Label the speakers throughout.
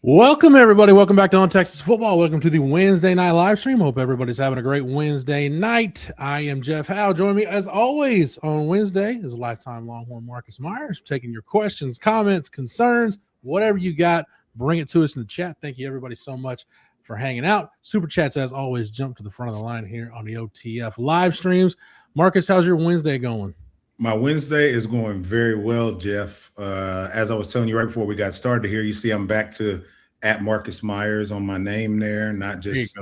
Speaker 1: Welcome, everybody. Welcome back to On Texas Football. Welcome to the Wednesday night live stream. Hope everybody's having a great Wednesday night. I am Jeff Howe. Join me, as always, on Wednesday is a lifetime Longhorn Marcus Myers, taking your questions, comments, concerns, whatever you got. Bring it to us in the chat. Thank you, everybody, so much for hanging out. Super chats, as always, jump to the front of the line here on the OTF live streams. Marcus, how's your Wednesday going?
Speaker 2: My Wednesday is going very well, Jeff. As I was telling you right before we got started here, you see I'm back to at Marcus Myers on my name there, not just,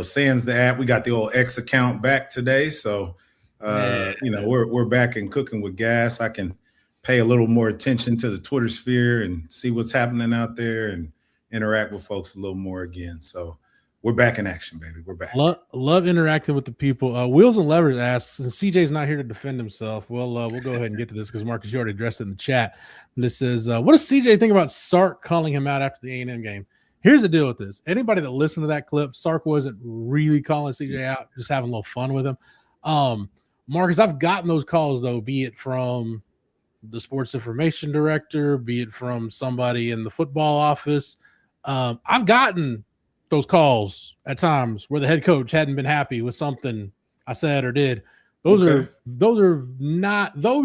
Speaker 2: sans the app. We got the old X account back today. So, we're back and cooking with gas. I can pay a little more attention to the Twitter sphere and see what's happening out there and interact with folks a little more again. So we're back in action, baby. We're back.
Speaker 1: Love interacting with the people. Wheels and Levers asks, since CJ's not here to defend himself, we'll go ahead and get to this because Marcus, you already addressed it in the chat. And this says, what does CJ think about Sark calling him out after the A&M game? Here's the deal with this. Anybody that listened to that clip, Sark wasn't really calling CJ out, just having a little fun with him. Marcus, I've gotten those calls, though, be it from the sports information director, be it from somebody in the football office. I've gotten those calls at times where the head coach hadn't been happy with something I said or did. Those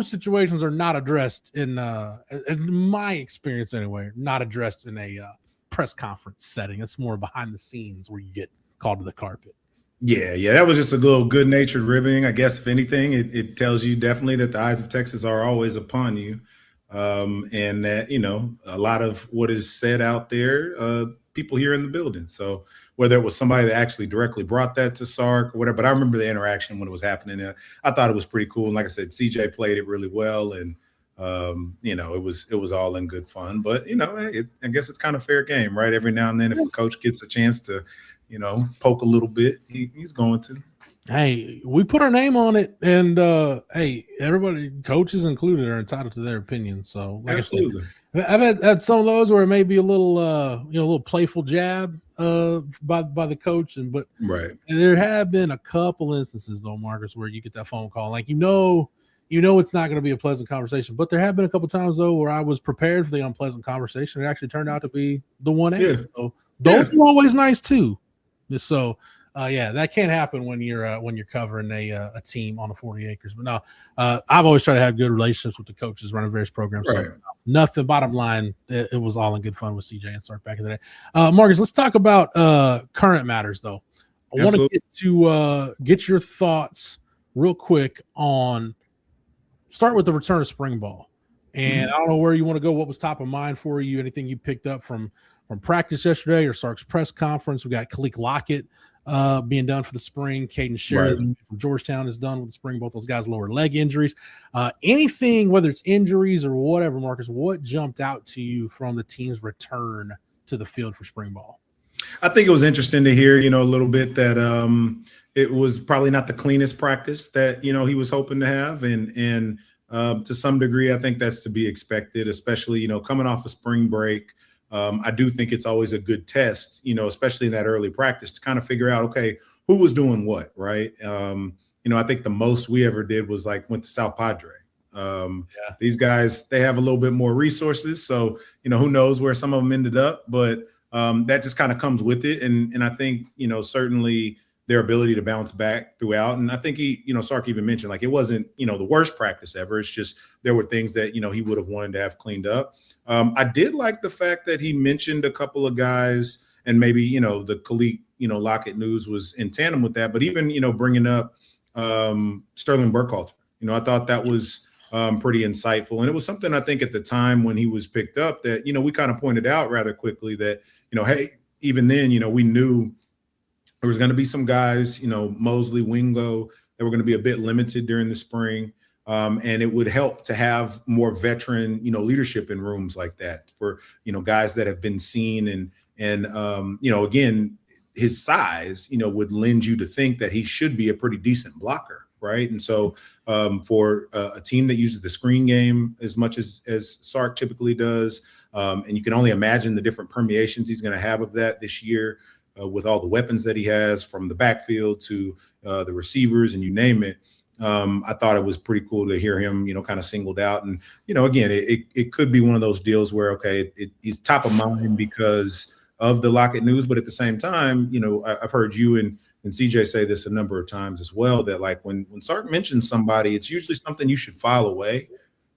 Speaker 1: situations are not addressed in my experience anyway, not addressed in a press conference setting. It's more behind the scenes where you get called to the carpet.
Speaker 2: Yeah, that was just a little good-natured ribbing. I guess if anything, it tells you definitely that the eyes of Texas are always upon you, and that a lot of what is said out there, people here in the building. So whether it was somebody that actually directly brought that to Sark or whatever, but I remember the interaction when it was happening. I thought it was pretty cool. And like I said, CJ played it really well. And, it was all in good fun. But, I guess it's kind of fair game, right? Every now and then if a coach gets a chance to, poke a little bit, he's going to.
Speaker 1: Hey, we put our name on it, and everybody, coaches included, are entitled to their opinions. So, like
Speaker 2: Absolutely.
Speaker 1: I said, I've had some of those where it may be a little, a little playful jab by the coach, but
Speaker 2: right.
Speaker 1: There have been a couple instances, though, Marcus, where you get that phone call, like it's not going to be a pleasant conversation. But there have been a couple times though where I was prepared for the unpleasant conversation. It actually turned out to be the 1A. Yeah. So those are always nice too. So. That can't happen when you're covering a team on 40 acres. But no, I've always tried to have good relationships with the coaches running various programs.
Speaker 2: Right.
Speaker 1: So nothing. Bottom line, it was all in good fun with CJ and Sark back in the day. Marcus, let's talk about current matters though. I want to get your thoughts real quick on. Start with the return of spring ball, and I don't know where you want to go. What was top of mind for you? Anything you picked up from practice yesterday or Sark's press conference? We got Khalil Lockett being done for the spring. Caden Sheridan from Georgetown is done with the spring. Both those guys lower leg injuries. Anything, whether it's injuries or whatever, Marcus, what jumped out to you from the team's return to the field for spring ball?
Speaker 2: I think it was interesting to hear, a little bit that it was probably not the cleanest practice that, he was hoping to have. And to some degree, I think that's to be expected, especially, coming off of spring break. I do think it's always a good test, especially in that early practice to kind of figure out, okay, who was doing what, right? I think the most we ever did was went to South Padre. These guys, they have a little bit more resources. So, who knows where some of them ended up, but that just kind of comes with it. And I think, certainly their ability to bounce back throughout. And I think Sark even mentioned, it wasn't, the worst practice ever. It's just there were things that, he would have wanted to have cleaned up. I did like the fact that he mentioned a couple of guys and maybe, the Khalil, Lockett news was in tandem with that. But even, bringing up Sterling Burkhalter, I thought that was pretty insightful. And it was something I think at the time when he was picked up that, we kind of pointed out rather quickly that, hey, even then, we knew there was going to be some guys, Mosley, Wingo, that were going to be a bit limited during the spring. And it would help to have more veteran, leadership in rooms like that for, guys that have been seen and again, his size, would lend you to think that he should be a pretty decent blocker. Right. And so for a team that uses the screen game as much as Sark typically does, and you can only imagine the different permeations he's going to have of that this year with all the weapons that he has from the backfield to the receivers and you name it. I thought it was pretty cool to hear him, kind of singled out. And, again, it could be one of those deals where, okay, he's top of mind because of the Lockett news. But at the same time, I've heard you and CJ say this a number of times as well, that like when Sark mentions somebody, it's usually something you should file away,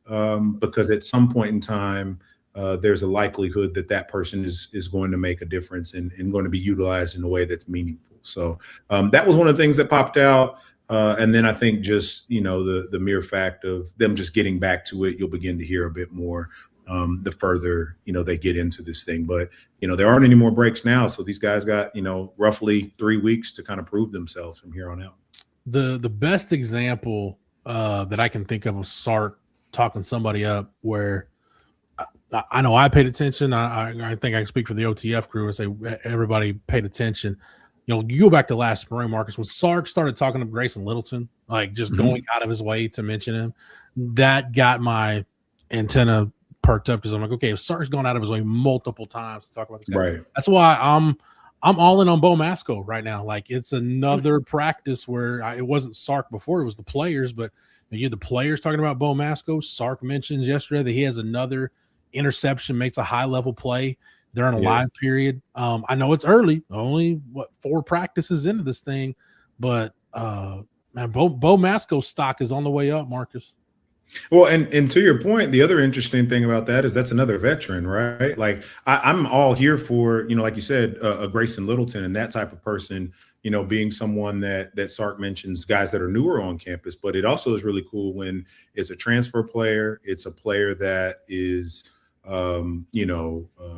Speaker 2: because at some point in time, there's a likelihood that person is going to make a difference and going to be utilized in a way that's meaningful. So that was one of the things that popped out. And then I think just, the mere fact of them just getting back to it, you'll begin to hear a bit more the further, they get into this thing. But, there aren't any more breaks now. So these guys got, roughly 3 weeks to kind of prove themselves from here on out.
Speaker 1: The best example that I can think of Sark talking somebody up where I know I paid attention. I think I can speak for the OTF crew and say everybody paid attention. You go back to last spring, Marcus, when Sark started talking to Grayson Littleton, like just going out of his way to mention him, that got my antenna perked up because I'm like, okay, if Sark's gone out of his way multiple times to talk about this guy,
Speaker 2: right?
Speaker 1: That's why I'm all in on Bo Masco right now. Like it's another practice where it wasn't Sark before; it was the players. But you had the players talking about Bo Masco. Sark mentions yesterday that he has another interception, makes a high level play during a live period. I know it's early, only 4 practices into this thing, but man, Bo Masco's stock is on the way up, Marcus.
Speaker 2: Well, and to your point, the other interesting thing about that is that's another veteran, right? Like I'm all here for, like you said, a Grayson Littleton and that type of person, being someone that Sark mentions, guys that are newer on campus. But it also is really cool when it's a transfer player. It's a player that is,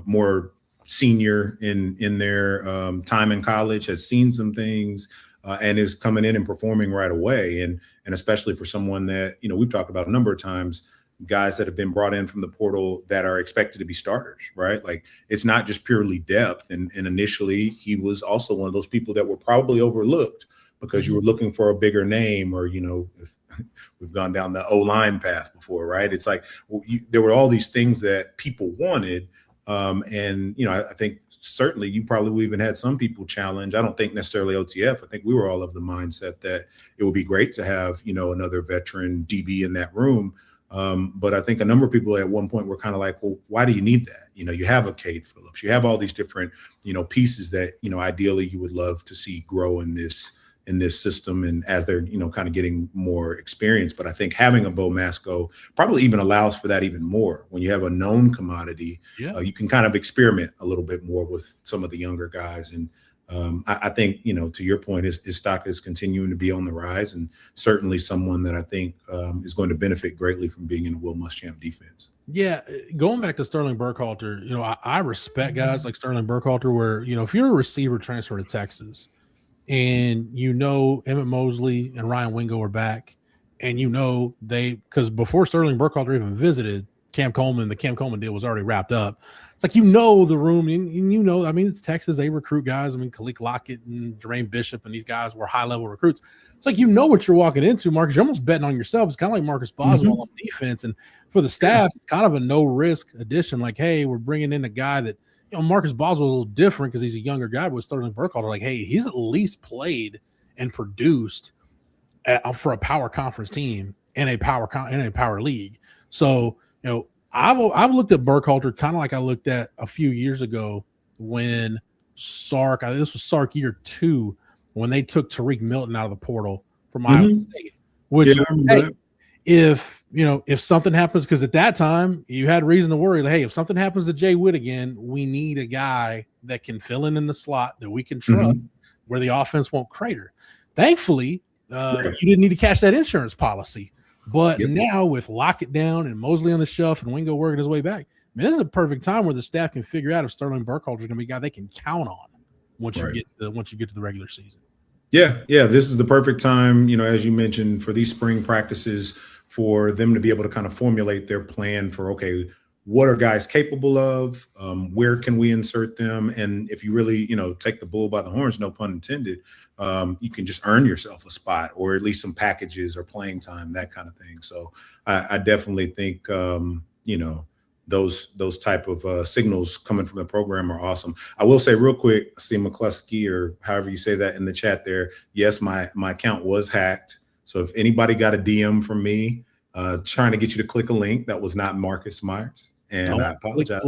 Speaker 2: more senior in their time in college, has seen some things, and is coming in and performing right away. And especially for someone that, we've talked about a number of times, guys that have been brought in from the portal that are expected to be starters, right? Like it's not just purely depth. And initially he was also one of those people that were probably overlooked because you were looking for a bigger name, or, if we've gone down the O-line path before, right? It's like, there were all these things that people wanted. And, I think certainly you probably even had some people challenge. I don't think necessarily OTF. I think we were all of the mindset that it would be great to have, another veteran DB in that room. But I think a number of people at one point were kind of like, well, why do you need that? You have a Cade Phillips, you have all these different, pieces that, ideally you would love to see grow in this system. And as they're, kind of getting more experience. But I think having a Bo Masco probably even allows for that even more. When you have a known commodity, you can kind of experiment a little bit more with some of the younger guys. And I think, to your point, his stock is continuing to be on the rise, and certainly someone that I think is going to benefit greatly from being in a Will Muschamp defense.
Speaker 1: Yeah, going back to Sterling Burkhalter, I respect guys like Sterling Burkhalter where, if you're a receiver transfer to Texas and Emmett Mosley and Ryan Wingo are back, and because before Sterling Burkhalter even visited Cam Coleman, the Cam Coleman deal was already wrapped up. It's like, the room, and it's Texas. They recruit guys. Khalil Lockett and Jermaine Bishop and these guys were high-level recruits. It's like, what you're walking into, Marcus. You're almost betting on yourself. It's kind of like Marcus Boswell on defense. And for the staff, it's kind of a no-risk addition. Like, hey, we're bringing in a guy that, Marcus Boswell is a little different because he's a younger guy with Sterling Burkhalter. Like, hey, he's at least played and produced for a power conference team in a power league. So, I've looked at Burkhalter kind of like I looked at a few years ago when Sark, this was Sark year 2, when they took Tariq Milton out of the portal from Iowa State. Which, if something happens, because at that time you had reason to worry, like, hey, if something happens to Jay Witt again, we need a guy that can fill in the slot that we can trust, where the offense won't crater. Thankfully, you didn't need to cash that insurance policy. But now with Lockett down and Mosley on the shelf and Wingo working his way back, this is a perfect time where the staff can figure out if Sterling Burkhalter is going to be a guy they can count on once you get to the regular season.
Speaker 2: Yeah, this is the perfect time, as you mentioned, for these spring practices, for them to be able to kind of formulate their plan for, okay, what are guys capable of? Where can we insert them? And if you really, take the bull by the horns, no pun intended, you can just earn yourself a spot, or at least some packages or playing time, that kind of thing. So I definitely think, those type of signals coming from the program are awesome. I will say real quick, I see McCluskey, or however you say that in the chat there. Yes, my account was hacked. So if anybody got a DM from me trying to get you to click a link, that was not Marcus Myers. And I apologize.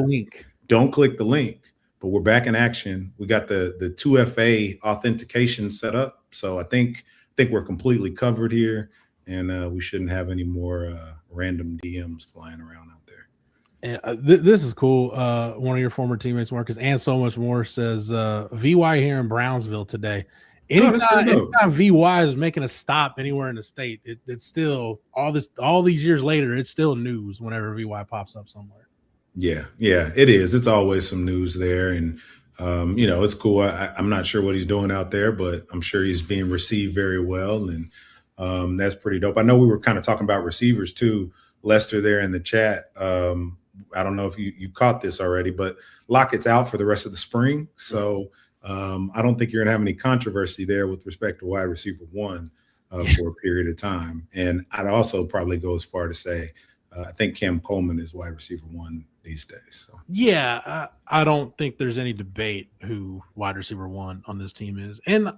Speaker 2: Don't click the link. But we're back in action. We got the 2FA authentication set up. So I think we're completely covered here. And we shouldn't have any more random DMs flying around out there.
Speaker 1: And this is cool. One of your former teammates, Marcus, and so much more says VY here in Brownsville today. Anytime VY is making a stop anywhere in the state, it's still all these years later, it's still news whenever VY pops up somewhere.
Speaker 2: Yeah, it is. It's always some news there. And, it's cool. I'm not sure what he's doing out there, but I'm sure he's being received very well. And that's pretty dope. I know we were kind of talking about receivers too. Lester there in the chat. I don't know if you caught this already, but Lockett's out for the rest of the spring. So I don't think you're going to have any controversy there with respect to wide receiver 1 for a period of time. And I'd also probably go as far to say, I think Cam Coleman is wide receiver 1 these days. So
Speaker 1: yeah, I don't think there's any debate who wide receiver 1 on this team is. And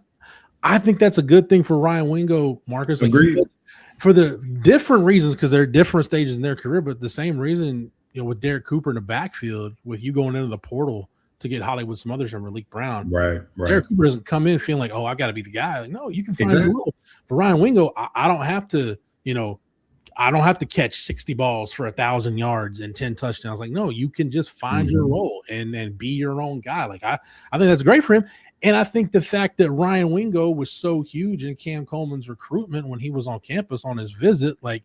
Speaker 1: I think that's a good thing for Ryan Wingo, Marcus.
Speaker 2: Agreed.
Speaker 1: For the different reasons, because they're different stages in their career, but the same reason, with Derek Cooper in the backfield, with you going into the portal to get Hollywood Smothers and Malik Brown.
Speaker 2: Right.
Speaker 1: Derek Cooper doesn't come in feeling like, oh, I got to be the guy. Like, no, you can find a role. For Ryan Wingo, I don't have to, I don't have to catch 60 balls for 1,000 yards and 10 touchdowns. Like, no, you can just find your role and be your own guy. Like, I think that's great for him. And I think the fact that Ryan Wingo was so huge in Cam Coleman's recruitment when he was on campus on his visit, like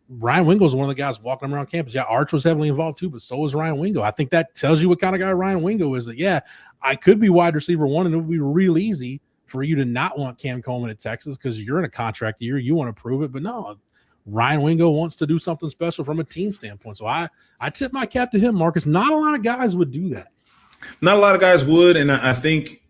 Speaker 1: Ryan Wingo is one of the guys walking around campus. Yeah, Arch was heavily involved too, but so was Ryan Wingo. I think that tells you what kind of guy Ryan Wingo is. That, yeah, I could be wide receiver 1, and it would be real easy for you to not want Cam Coleman at Texas because you're in a contract year. You want to prove it, but no, Ryan Wingo wants to do something special from a team standpoint. So I tip my cap to him, Marcus. Not a lot of guys would do that.
Speaker 2: Not a lot of guys would, and I think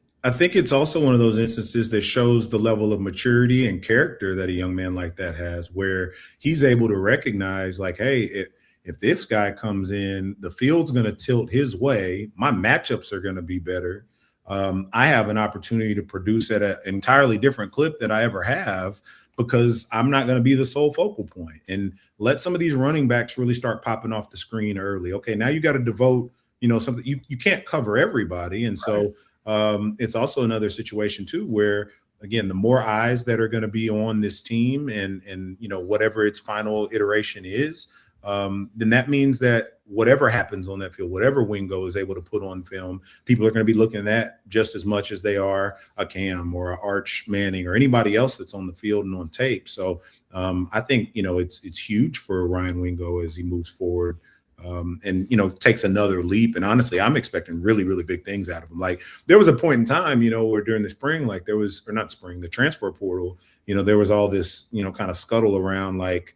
Speaker 2: it's also one of those instances that shows the level of maturity and character that a young man like that has, where he's able to recognize, like, hey, if this guy comes in, the field's going to tilt his way. My matchups are going to be better. I have an opportunity to produce at an entirely different clip than I ever have because I'm not going to be the sole focal point. And let some of these running backs really start popping off the screen early. Okay, now you got to devote, something. You can't cover everybody. And so it's also another situation too, where again, the more eyes that are going to be on this team and whatever its final iteration is, then that means that whatever happens on that field, whatever Wingo is able to put on film, people are going to be looking at just as much as they are a Cam or a Arch Manning or anybody else that's on the field and on tape. So I think, it's huge for Ryan Wingo as he moves forward. And takes another leap. And honestly, I'm expecting really, really big things out of him. Like there was a point in time, where during the spring, like there was, or not spring, the transfer portal, there was all this, kind of scuttle around, like,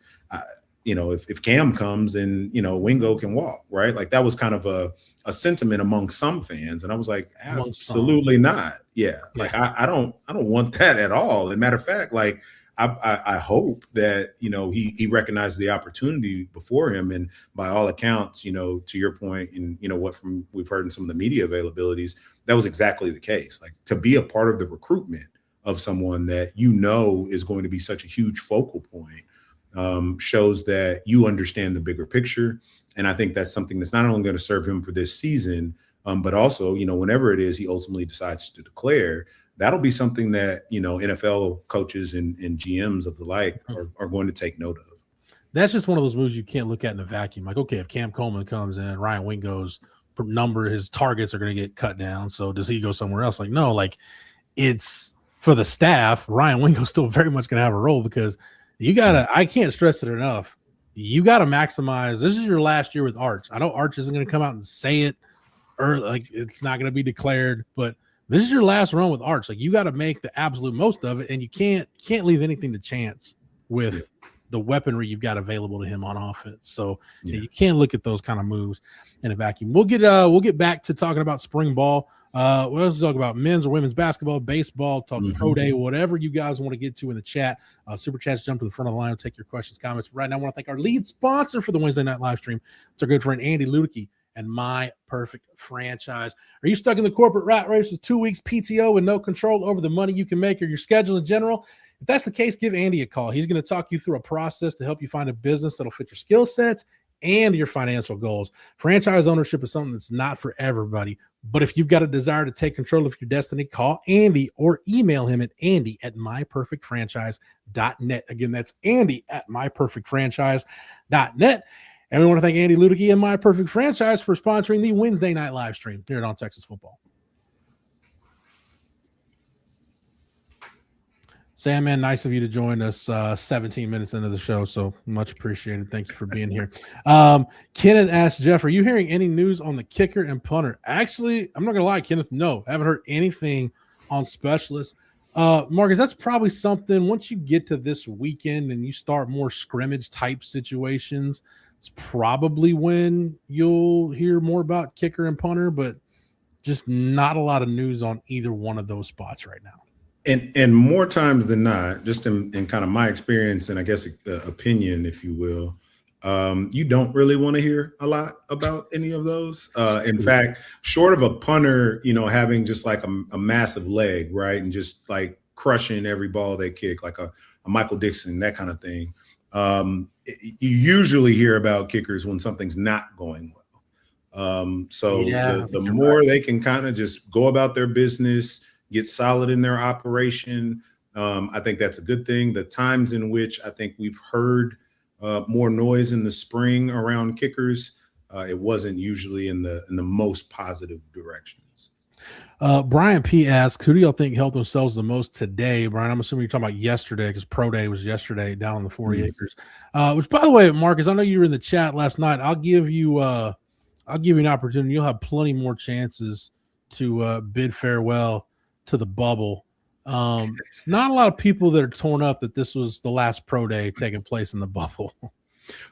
Speaker 2: if Cam comes and, Wingo can walk, right? Like that was kind of a sentiment among some fans. And I was like, absolutely not. Yeah. Like I don't want that at all. As a matter of fact, like, I hope that, he recognized the opportunity before him. And by all accounts, to your point and, we've heard in some of the media availabilities, that was exactly the case. Like to be a part of the recruitment of someone that, is going to be such a huge focal point shows that you understand the bigger picture. And I think that's something that's not only going to serve him for this season, but also, whenever it is he ultimately decides to declare, that'll be something that, NFL coaches and GMs of the like are going to take note of.
Speaker 1: That's just one of those moves you can't look at in a vacuum. Like, okay, if Cam Coleman comes in, Ryan Wingo's his targets are going to get cut down. So does he go somewhere else? Like, no, like it's for the staff. Ryan Wingo's still very much going to have a role because I can't stress it enough. You got to maximize. This is your last year with Arch. I know Arch isn't going to come out and say it or like it's not going to be declared, but this is your last run with Arch. Like you got to make the absolute most of it, and you can't leave anything to chance with the weaponry you've got available to him on offense. So you can't look at those kind of moves in a vacuum. We'll get back to talking about spring ball. What else to talk about? Men's or women's basketball, baseball, talk pro day, whatever you guys want to get to in the chat. Super chats jump to the front of the line. We'll take your questions, comments. Right now, I want to thank our lead sponsor for the Wednesday night live stream. It's our good friend Andy Ludicky and My Perfect Franchise. Are you stuck in the corporate rat race with 2 weeks PTO and no control over the money you can make or your schedule in general? If that's the case, give Andy a call. He's going to talk you through a process to help you find a business that'll fit your skill sets and your financial goals. Franchise ownership is something that's not for everybody. But if you've got a desire to take control of your destiny, call Andy or email him at andy@myperfectfranchise.net. Again, that's andy@myperfectfranchise.net. And we want to thank Andy Ludicky and My Perfect Franchise for sponsoring the Wednesday night live stream here on Texas Football. Sam, man, nice of you to join us 17 minutes into the show, so much appreciated. Thank you for being here. Kenneth asked Jeff, are you hearing any news on the kicker and punter? Actually, I'm not going to lie, Kenneth, no. I haven't heard anything on specialists. Marcus, that's probably something once you get to this weekend and you start more scrimmage-type situations, it's probably when you'll hear more about kicker and punter, but just not a lot of news on either one of those spots right now.
Speaker 2: And more times than not, just in kind of my experience and I guess opinion, if you will, you don't really want to hear a lot about any of those. In fact, short of a punter, having just like a massive leg, right, and just like crushing every ball they kick, like a Michael Dixon, that kind of thing. You usually hear about kickers when something's not going well. So the more they can kind of just go about their business, get solid in their operation, I think that's a good thing. The times in which I think we've heard more noise in the spring around kickers, it wasn't usually in the most positive directions.
Speaker 1: Brian P. asks, who do y'all think helped themselves the most today? Brian, I'm assuming you're talking about yesterday because Pro Day was yesterday down on the 40 acres. Which, by the way, Marcus, I know you were in the chat last night. I'll give you an opportunity. You'll have plenty more chances to bid farewell to the bubble. Not a lot of people that are torn up that this was the last Pro Day taking place in the bubble.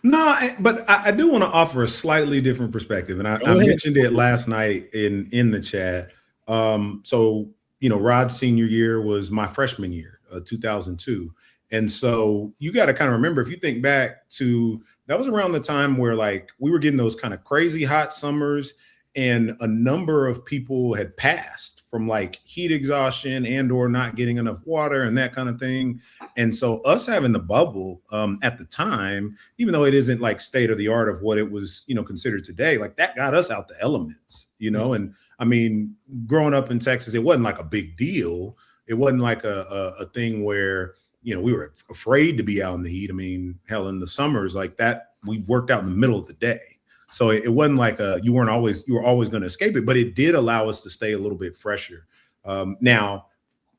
Speaker 2: No, but I do want to offer a slightly different perspective, and I mentioned it last night in the chat. So Rod's senior year was my freshman year, 2002, and so you got to kind of remember, if you think back to, that was around the time where like we were getting those kind of crazy hot summers, and a number of people had passed from like heat exhaustion and or not getting enough water and that kind of thing. And so us having the bubble at the time, even though it isn't like state of the art of what it was, considered today, like that got us out the elements, And I mean, growing up in Texas, it wasn't like a big deal. It wasn't like a thing where, we were afraid to be out in the heat. I mean, hell, in the summers like that, we worked out in the middle of the day. So it wasn't like you were always going to escape it, but it did allow us to stay a little bit fresher. Now,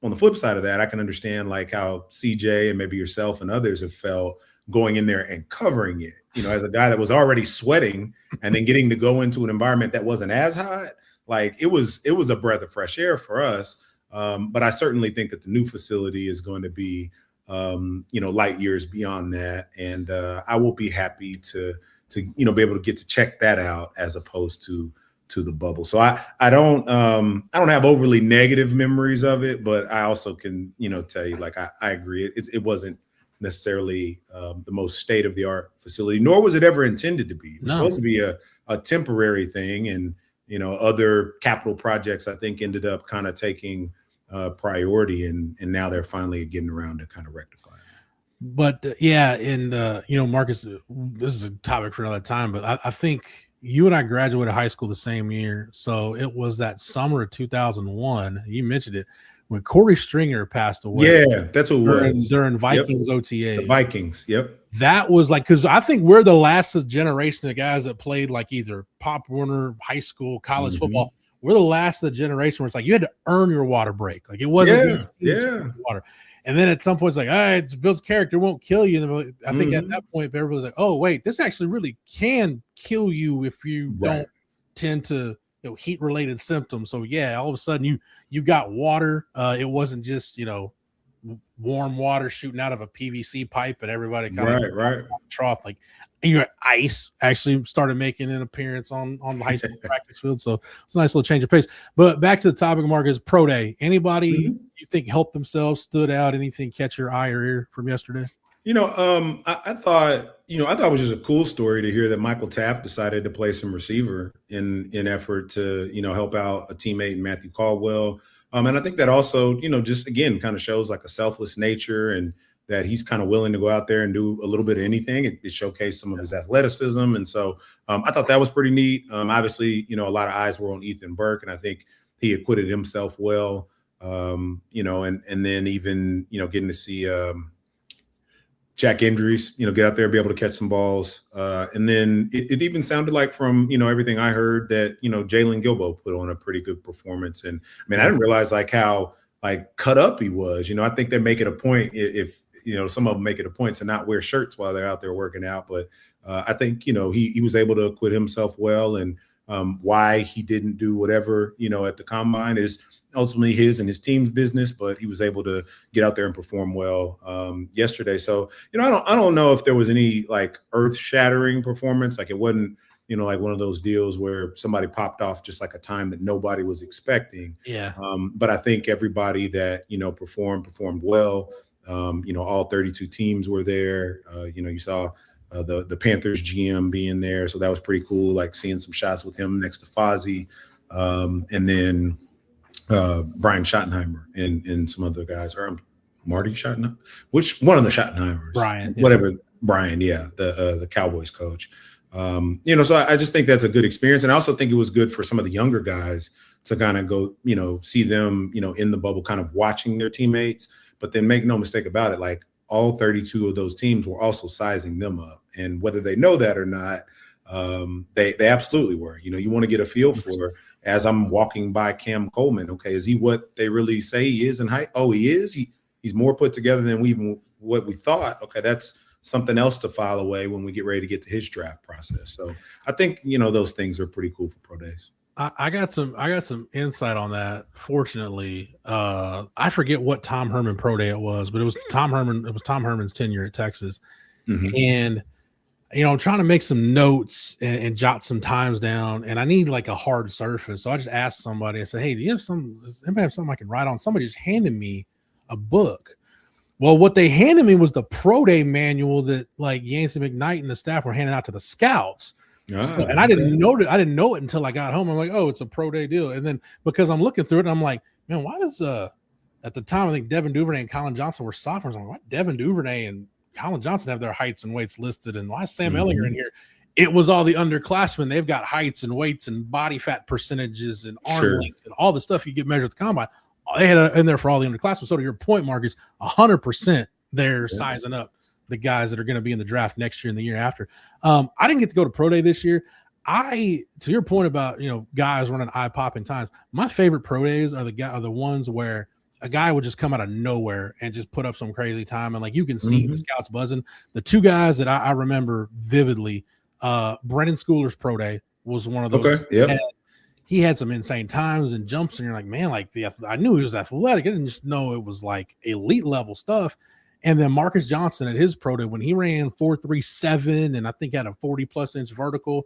Speaker 2: on the flip side of that, I can understand like how CJ and maybe yourself and others have felt going in there and covering it, as a guy that was already sweating and then getting to go into an environment that wasn't as hot. Like it was a breath of fresh air for us. But I certainly think that the new facility is going to be, light years beyond that. And I will be happy to be able to get to check that out as opposed to the bubble. So I don't have overly negative memories of it, but I also can tell you, like I agree, it wasn't necessarily the most state of the art facility, nor was it ever intended to be. It was supposed to be a temporary thing, and other capital projects I think ended up kind of taking priority, and now they're finally getting around to kind of rectify it.
Speaker 1: But Marcus, this is a topic for another time, but I think you and I graduated high school the same year. So it was that summer of 2001. You mentioned it when Corey Stringer passed away.
Speaker 2: Yeah, that's what it was.
Speaker 1: During Vikings OTA.
Speaker 2: The Vikings, yep.
Speaker 1: That was like, because I think we're the last generation of guys that played like either Pop Warner, high school, college football. We're the last of the generation where it's like you had to earn your water break. Like it wasn't water. And then at some point, it's like, all right, Bill's character won't kill you. I think at that point, everybody's like, oh, wait, this actually really can kill you if you don't tend to heat-related symptoms. So, yeah, all of a sudden you got water. It wasn't just, warm water shooting out of a PVC pipe and everybody kind of trough. Like ice actually started making an appearance on the high school practice field. So it's a nice little change of pace. But back to the topic, Marcus, Pro Day. Anybody you think helped themselves, stood out, anything catch your eye or ear from yesterday?
Speaker 2: I thought it was just a cool story to hear that Michael Taft decided to play some receiver in effort to, help out a teammate, Matthew Caldwell. And I think that also, just again, kind of shows like a selfless nature, and that he's kind of willing to go out there and do a little bit of anything. It showcased some of his athleticism. And so I thought that was pretty neat. Obviously, a lot of eyes were on Ethan Burke, and I think he acquitted himself well. And then even, getting to see Jack Andrews, get out there, be able to catch some balls. And then it even sounded like from, everything I heard that, Jalen Gilbo put on a pretty good performance. And I mean, I didn't realize like how like cut up he was. I think they make it a point if some of them make it a point to not wear shirts while they're out there working out. But I think, he was able to acquit himself well. And why he didn't do whatever, at the combine is ultimately his and his team's business, but he was able to get out there and perform well yesterday. So, I don't know if there was any like earth-shattering performance. Like it wasn't, like one of those deals where somebody popped off just like a time that nobody was expecting.
Speaker 1: Yeah.
Speaker 2: But I think everybody that, performed well. All 32 teams were there. You saw the Panthers GM being there. So that was pretty cool, like seeing some shots with him next to Fozzie. And then Brian Schottenheimer and some other guys, or Marty Schottenheimer, which one of the Schottenheimers?
Speaker 1: Brian,
Speaker 2: whatever. Brian, yeah, the Cowboys coach. So I just think that's a good experience, and I also think it was good for some of the younger guys to kind of go, see them, in the bubble, kind of watching their teammates. But then make no mistake about it, like all 32 of those teams were also sizing them up, and whether they know that or not, they absolutely were. You want to get a feel for. As I'm walking by Cam Coleman, okay, is he what they really say he is in height? Oh, he is. He's more put together than what we thought. Okay, that's something else to file away when we get ready to get to his draft process. So I think those things are pretty cool for pro days.
Speaker 1: I got some insight on that. Fortunately, I forget what Tom Herman pro day it was, but it was Tom Herman. It was Tom Herman's tenure at Texas, and I'm trying to make some notes and jot some times down, and I need like a hard surface. So I just asked somebody. I said, "Hey, does anybody have something I can write on?" Somebody just handed me a book. Well, what they handed me was the pro day manual that like Yancey McKnight and the staff were handing out to the scouts. And I didn't know it. I didn't know it until I got home. I'm like, oh, it's a pro day deal. And then because I'm looking through it, I'm like, man, why does at the time I think Devin Duvernay and Colin Johnson were sophomores. I'm like, why Devin Duvernay and Colin Johnson have their heights and weights listed, and why is Sam Ellinger in here? It was all the underclassmen. They've got heights and weights and body fat percentages and arm length and all the stuff you get measured at the combine. They had it in there for all the underclassmen. So to your point, Marcus, 100% they're sizing up the guys that are going to be in the draft next year and the year after. I didn't get to go to pro day this year. To your point about, guys running eye popping times, my favorite pro days are the ones where a guy would just come out of nowhere and just put up some crazy time. And like, you can see the scouts buzzing. The two guys that I remember vividly, Brennan Schooler's pro day was one of those.
Speaker 2: Okay. Yeah.
Speaker 1: He had some insane times and jumps, and you're like, man, like I knew he was athletic. I didn't just know it was like elite level stuff. And then Marcus Johnson at his pro day, when he ran 4.37 and I think had a 40+ inch vertical,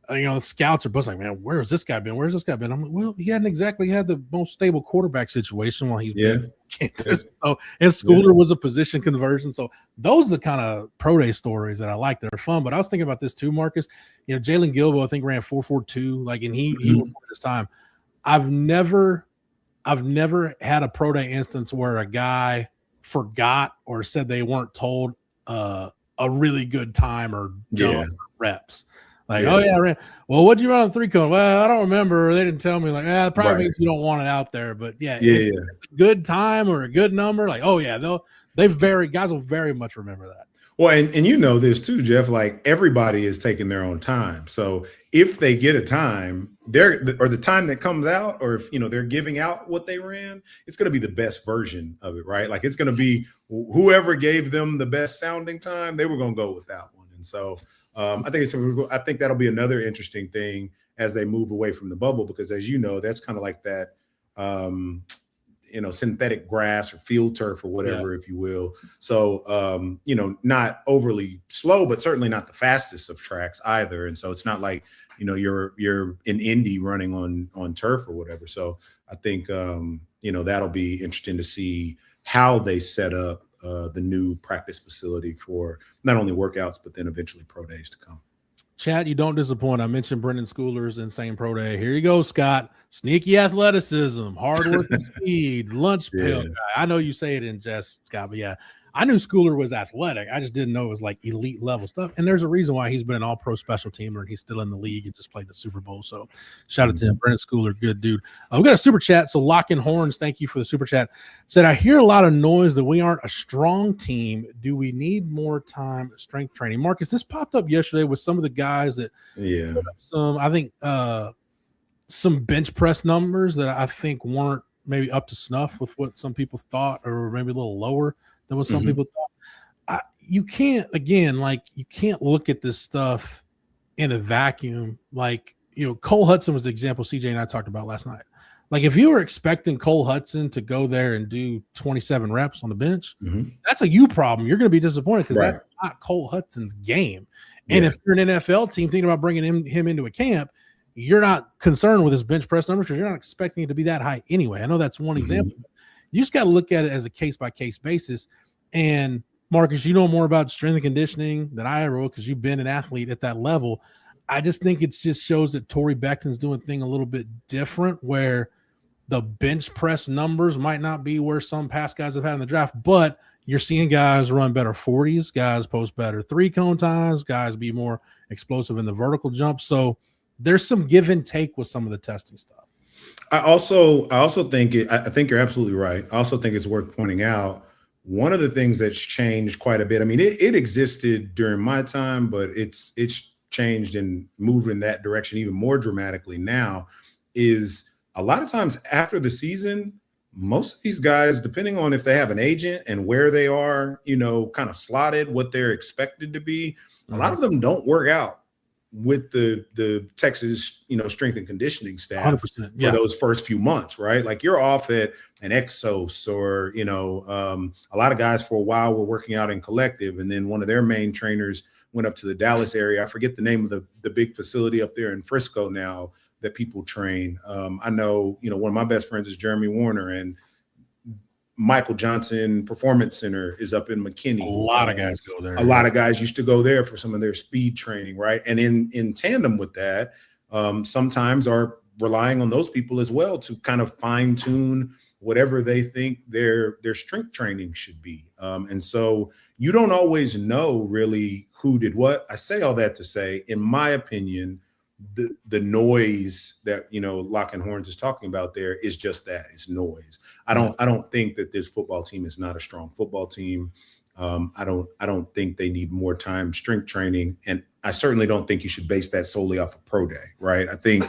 Speaker 1: the scouts are both like, man, where's this guy been? Where's this guy been? I'm like, well, he hadn't exactly had the most stable quarterback situation while he's been campus. So, and Schooler was a position conversion. So those are the kind of pro day stories that I like. They're fun. But I was thinking about this too, Marcus. Jalen Gilbo, I think, ran 4.42. Like, and he reported his time. I've never had a pro day instance where a guy forgot or said they weren't told a really good time or reps. Like, oh yeah, I ran. Well, what'd you run on 3 cone? Well, I don't remember. They didn't tell me. Like, probably means you don't want it out there. But good time or a good number. Like, oh yeah, guys will very much remember that.
Speaker 2: Well, and this too, Jeff. Like, everybody is taking their own time. So if they get a time, the time that comes out, or if they're giving out what they ran, it's going to be the best version of it, right? Like, it's going to be whoever gave them the best sounding time, they were going to go with that one. And so I think that'll be another interesting thing as they move away from the bubble, because as that's kind of like that. Synthetic grass or field turf or whatever, if you will. So, not overly slow, but certainly not the fastest of tracks either. And so it's not like, you're in Indy running on turf or whatever. So I think, that'll be interesting to see how they set up the new practice facility for not only workouts, but then eventually pro days to come.
Speaker 1: Chat, you don't disappoint. I mentioned Brendan Schooler's insane pro day. Here you go, Scott. Sneaky athleticism, hard work and speed, lunch pail guy. I know you say it in jest, Scott, but yeah, I knew Schooler was athletic. I just didn't know it was like elite level stuff. And there's a reason why he's been an all-pro special teamer and he's still in the league and just played the Super Bowl. So shout out to him. Brendan Schooler, good dude. We got a super chat. So Locking Horns, thank you for the super chat. Said, I hear a lot of noise that we aren't a strong team. Do we need more time strength training? Marcus, this popped up yesterday with some of the guys that put up some, I think, some bench press numbers that I think weren't maybe up to snuff with what some people thought, or maybe a little lower than what some people thought. You can't look at this stuff in a vacuum. Like, Cole Hudson was the example CJ and I talked about last night. Like, if you were expecting Cole Hudson to go there and do 27 reps on the bench, that's a you problem. You're going to be disappointed because that's not Cole Hudson's game. And if you're an NFL team thinking about bringing him into a camp, you're not concerned with his bench press numbers because you're not expecting it to be that high anyway. I know that's one example. You just got to look at it as a case-by-case basis. And, Marcus, you know more about strength and conditioning than I ever will because you've been an athlete at that level. I just think it just shows that Torrey Becton's doing a thing a little bit different, where the bench press numbers might not be where some past guys have had in the draft, but you're seeing guys run better 40s, guys post better 3-cone times, guys be more explosive in the vertical jump. So there's some give and take with some of the testing stuff.
Speaker 2: I also think I think you're absolutely right. I also think it's worth pointing out one of the things that's changed quite a bit. I mean, it existed during my time, but it's changed and moved in that direction even more dramatically now. Is a lot of times after the season, most of these guys, depending on if they have an agent and where they are, kind of slotted, what they're expected to be, a lot of them don't work out with the Texas, strength and conditioning staff for those first few months, right? Like, you're off at an Exos or, a lot of guys for a while were working out in Collective. And then one of their main trainers went up to the Dallas area. I forget the name of the big facility up there in Frisco now that people train. I know, one of my best friends is Jeremy Warner, and Michael Johnson Performance Center is up in McKinney.
Speaker 1: A lot of guys go there.
Speaker 2: A lot of guys used to go there for some of their speed training, right? And in tandem with that, sometimes are relying on those people as well to kind of fine tune whatever they think their strength training should be. And so you don't always know really who did what. I say all that to say, in my opinion, the noise that Locking Horns is talking about there is just that. It's noise. I don't think that this football team is not a strong football team. I don't think they need more time strength training, and I certainly don't think you should base that solely off of pro day, right? I think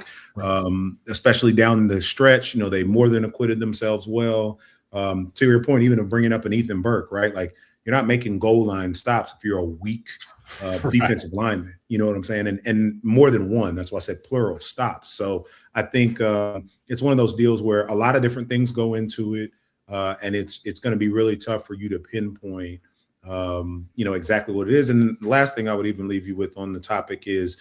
Speaker 2: especially down the stretch, they more than acquitted themselves well. To your point, even of bringing up an Ethan Burke, right? Like, you're not making goal line stops if you're a weak defensive lineman, you know what I'm saying? And more than one. That's why I said plural stops. So I think it's one of those deals where a lot of different things go into it, and it's going to be really tough for you to pinpoint, exactly what it is. And the last thing I would even leave you with on the topic is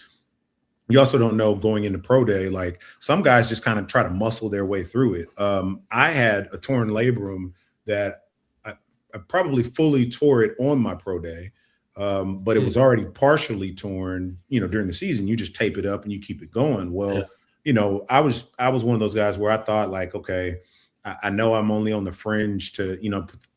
Speaker 2: you also don't know going into pro day. Like, some guys just kind of try to muscle their way through it. I had a torn labrum that I probably fully tore it on my pro day. But it was already partially torn, during the season. You just tape it up and you keep it going. Well, I was one of those guys where I thought, like, okay, I know I'm only on the fringe to,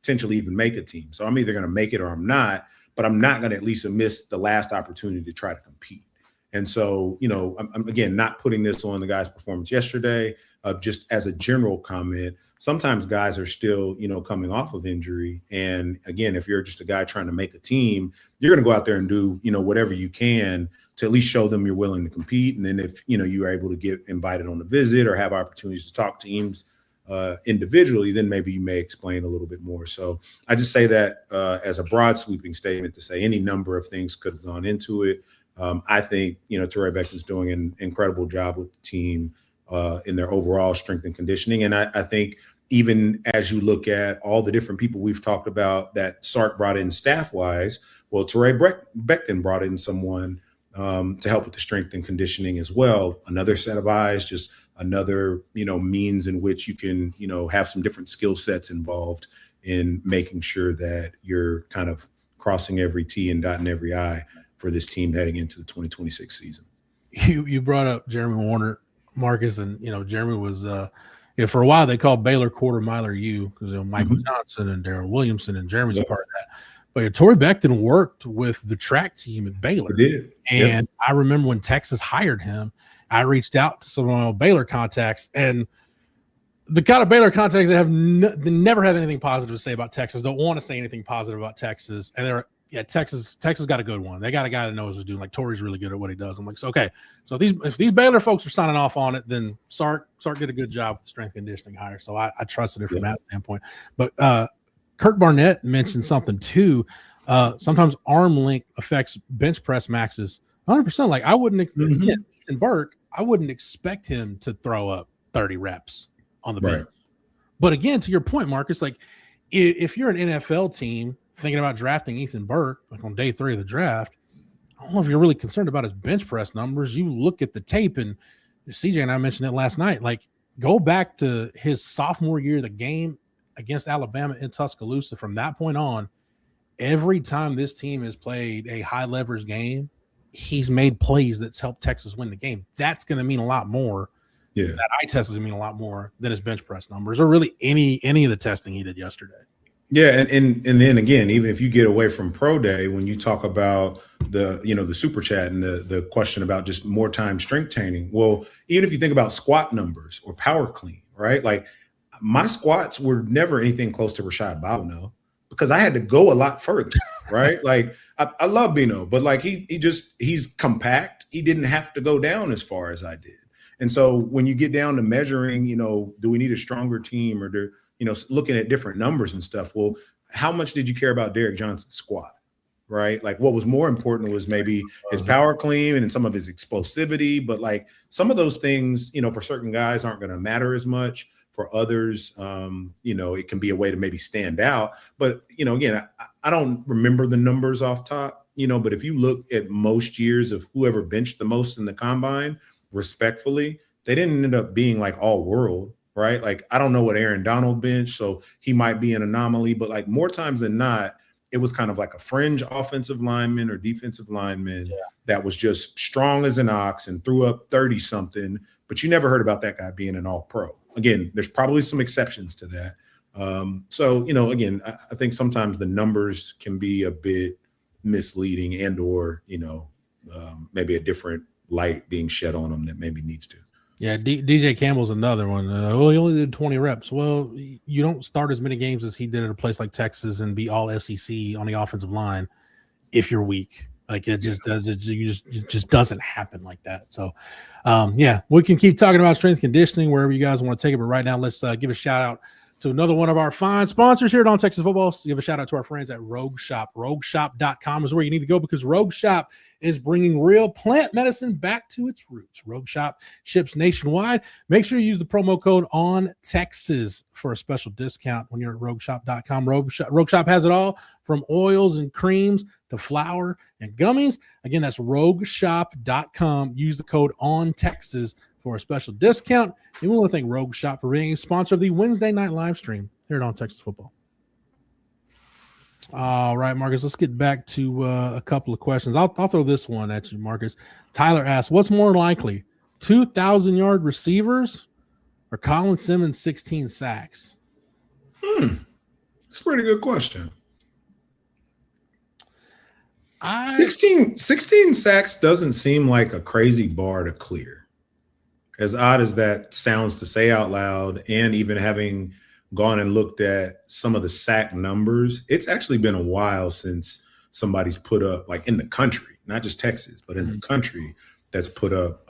Speaker 2: potentially even make a team. So I'm either going to make it or I'm not, but I'm not going to at least miss the last opportunity to try to compete. And so, I'm again, not putting this on the guy's performance yesterday, just as a general comment. Sometimes guys are still, coming off of injury. And again, if you're just a guy trying to make a team, you're going to go out there and do, whatever you can to at least show them you're willing to compete. And then if, you're able to get invited on a visit or have opportunities to talk to teams individually, then maybe you may explain a little bit more. So I just say that as a broad sweeping statement to say any number of things could have gone into it. I think, Torrey Becton's doing an incredible job with the team in their overall strength and conditioning. And I think even as you look at all the different people we've talked about that Sark brought in staff-wise, well, Torrey Becton brought in someone to help with the strength and conditioning as well. Another set of eyes, just another, means in which you can, have some different skill sets involved in making sure that you're kind of crossing every T and dotting every I for this team heading into the 2026 season.
Speaker 1: You brought up Jeremy Warner, Marcus, and Jeremy was for a while they called Baylor quarter miler U because Michael Johnson and Darrell Williamson and Jeremy's a part of that. But Torrey Beckton worked with the track team at Baylor.
Speaker 2: He did.
Speaker 1: And I remember when Texas hired him, I reached out to some of my Baylor contacts, and the kind of Baylor contacts that they never have anything positive to say about Texas, don't want to say anything positive about Texas. And they're Texas got a good one. They got a guy that knows what he's doing. Like Torrey's really good at what he does. I'm like, so, okay. So if these Baylor folks are signing off on it, then Sark did a good job with the strength conditioning hire. So I trusted it from that standpoint. But Kurt Barnett mentioned something too. Sometimes arm length affects bench press maxes 100%. Like I wouldn't Ethan Burke, I wouldn't expect him to throw up 30 reps on the bench. But again, to your point, Marcus, like if you're an NFL team thinking about drafting Ethan Burke, like on day 3 of the draft, I don't know if you're really concerned about his bench press numbers. You look at the tape, and CJ and I mentioned it last night, like go back to his sophomore year, the game against Alabama in Tuscaloosa. From that point on, every time this team has played a high leverage game, he's made plays that's helped Texas win the game. That's going to mean a lot more. Yeah, that eye test is going to mean a lot more than his bench press numbers or really any of the testing he did yesterday.
Speaker 2: Yeah, and then again, even if you get away from pro day, when you talk about the super chat and the question about just more time strength training, well, even if you think about squat numbers or power clean, right? Like my squats were never anything close to Rashad Bobineau because I had to go a lot further, right? Like I love Bino, but like he's compact. He didn't have to go down as far as I did. And so when you get down to measuring, do we need a stronger team or looking at different numbers and stuff. Well, how much did you care about Derek Johnson's squat, right? Like what was more important was maybe his power clean and some of his explosivity. But like some of those things, for certain guys aren't going to matter as much. For others, it can be a way to maybe stand out. But, again, I don't remember the numbers off top, but if you look at most years of whoever benched the most in the combine, respectfully, they didn't end up being like all world. Right. Like, I don't know what Aaron Donald benched, so he might be an anomaly, but like more times than not, it was kind of like a fringe offensive lineman or defensive lineman that was just strong as an ox and threw up 30 something, but you never heard about that guy being an all pro. Again, there's probably some exceptions to that. So, again, I think sometimes the numbers can be a bit misleading and or, maybe a different light being shed on them that maybe needs to.
Speaker 1: Yeah, DJ Campbell's another one. He only did 20 reps. Well, you don't start as many games as he did at a place like Texas and be all SEC on the offensive line if you're weak. Like it just doesn't happen like that. So, we can keep talking about strength conditioning wherever you guys want to take it. But right now, let's give a shout out to another one of our fine sponsors here at On Texas Football. So give a shout out to our friends at Rogue Shop. RogueShop.com is where you need to go because Rogue Shop is bringing real plant medicine back to its roots. Rogue Shop ships nationwide. Make sure you use the promo code On Texas for a special discount when you're at RogueShop.com. Rogue Shop has it all from oils and creams to flour and gummies. Again, that's RogueShop.com. Use the code On Texas for a special discount. And we want to thank Rogue Shop for being a sponsor of the Wednesday night live stream here at On Texas Football. All right, Marcus, let's get back to a couple of questions. I'll throw this one at you, Marcus. Tyler asks, what's more likely, 2,000-yard receivers or Colin Simmons 16 sacks?
Speaker 2: That's a pretty good question. 16 sacks doesn't seem like a crazy bar to clear. As odd as that sounds to say out loud, and even having gone and looked at some of the sack numbers, it's actually been a while since somebody's put up, like in the country, not just Texas, but in the country, that's put up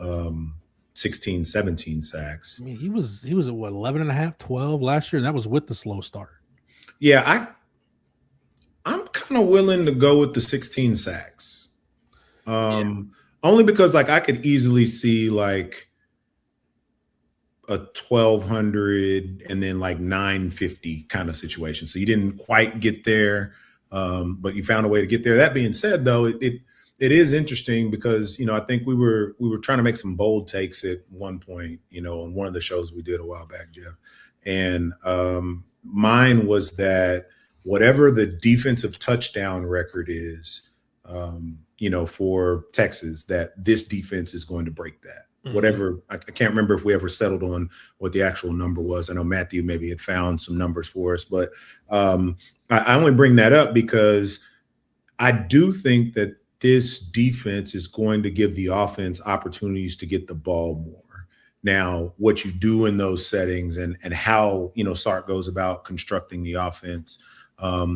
Speaker 2: 16, 17 sacks.
Speaker 1: I mean, he was at what, 11 and a half, 12 last year, and that was with the slow start.
Speaker 2: Yeah, I'm kind of willing to go with the 16 sacks. Only because like I could easily see like a 1,200 and then like 950 kind of situation. So you didn't quite get there, but you found a way to get there. That being said, though, it is interesting because, I think we were trying to make some bold takes at one point, on one of the shows we did a while back, Jeff. And mine was that whatever the defensive touchdown record is, for Texas, that this defense is going to break that. Whatever, I can't remember if we ever settled on what the actual number was. I know Matthew maybe had found some numbers for us, but I only bring that up because I do think that this defense is going to give the offense opportunities to get the ball more. Now, what you do in those settings and how, Sark goes about constructing the offense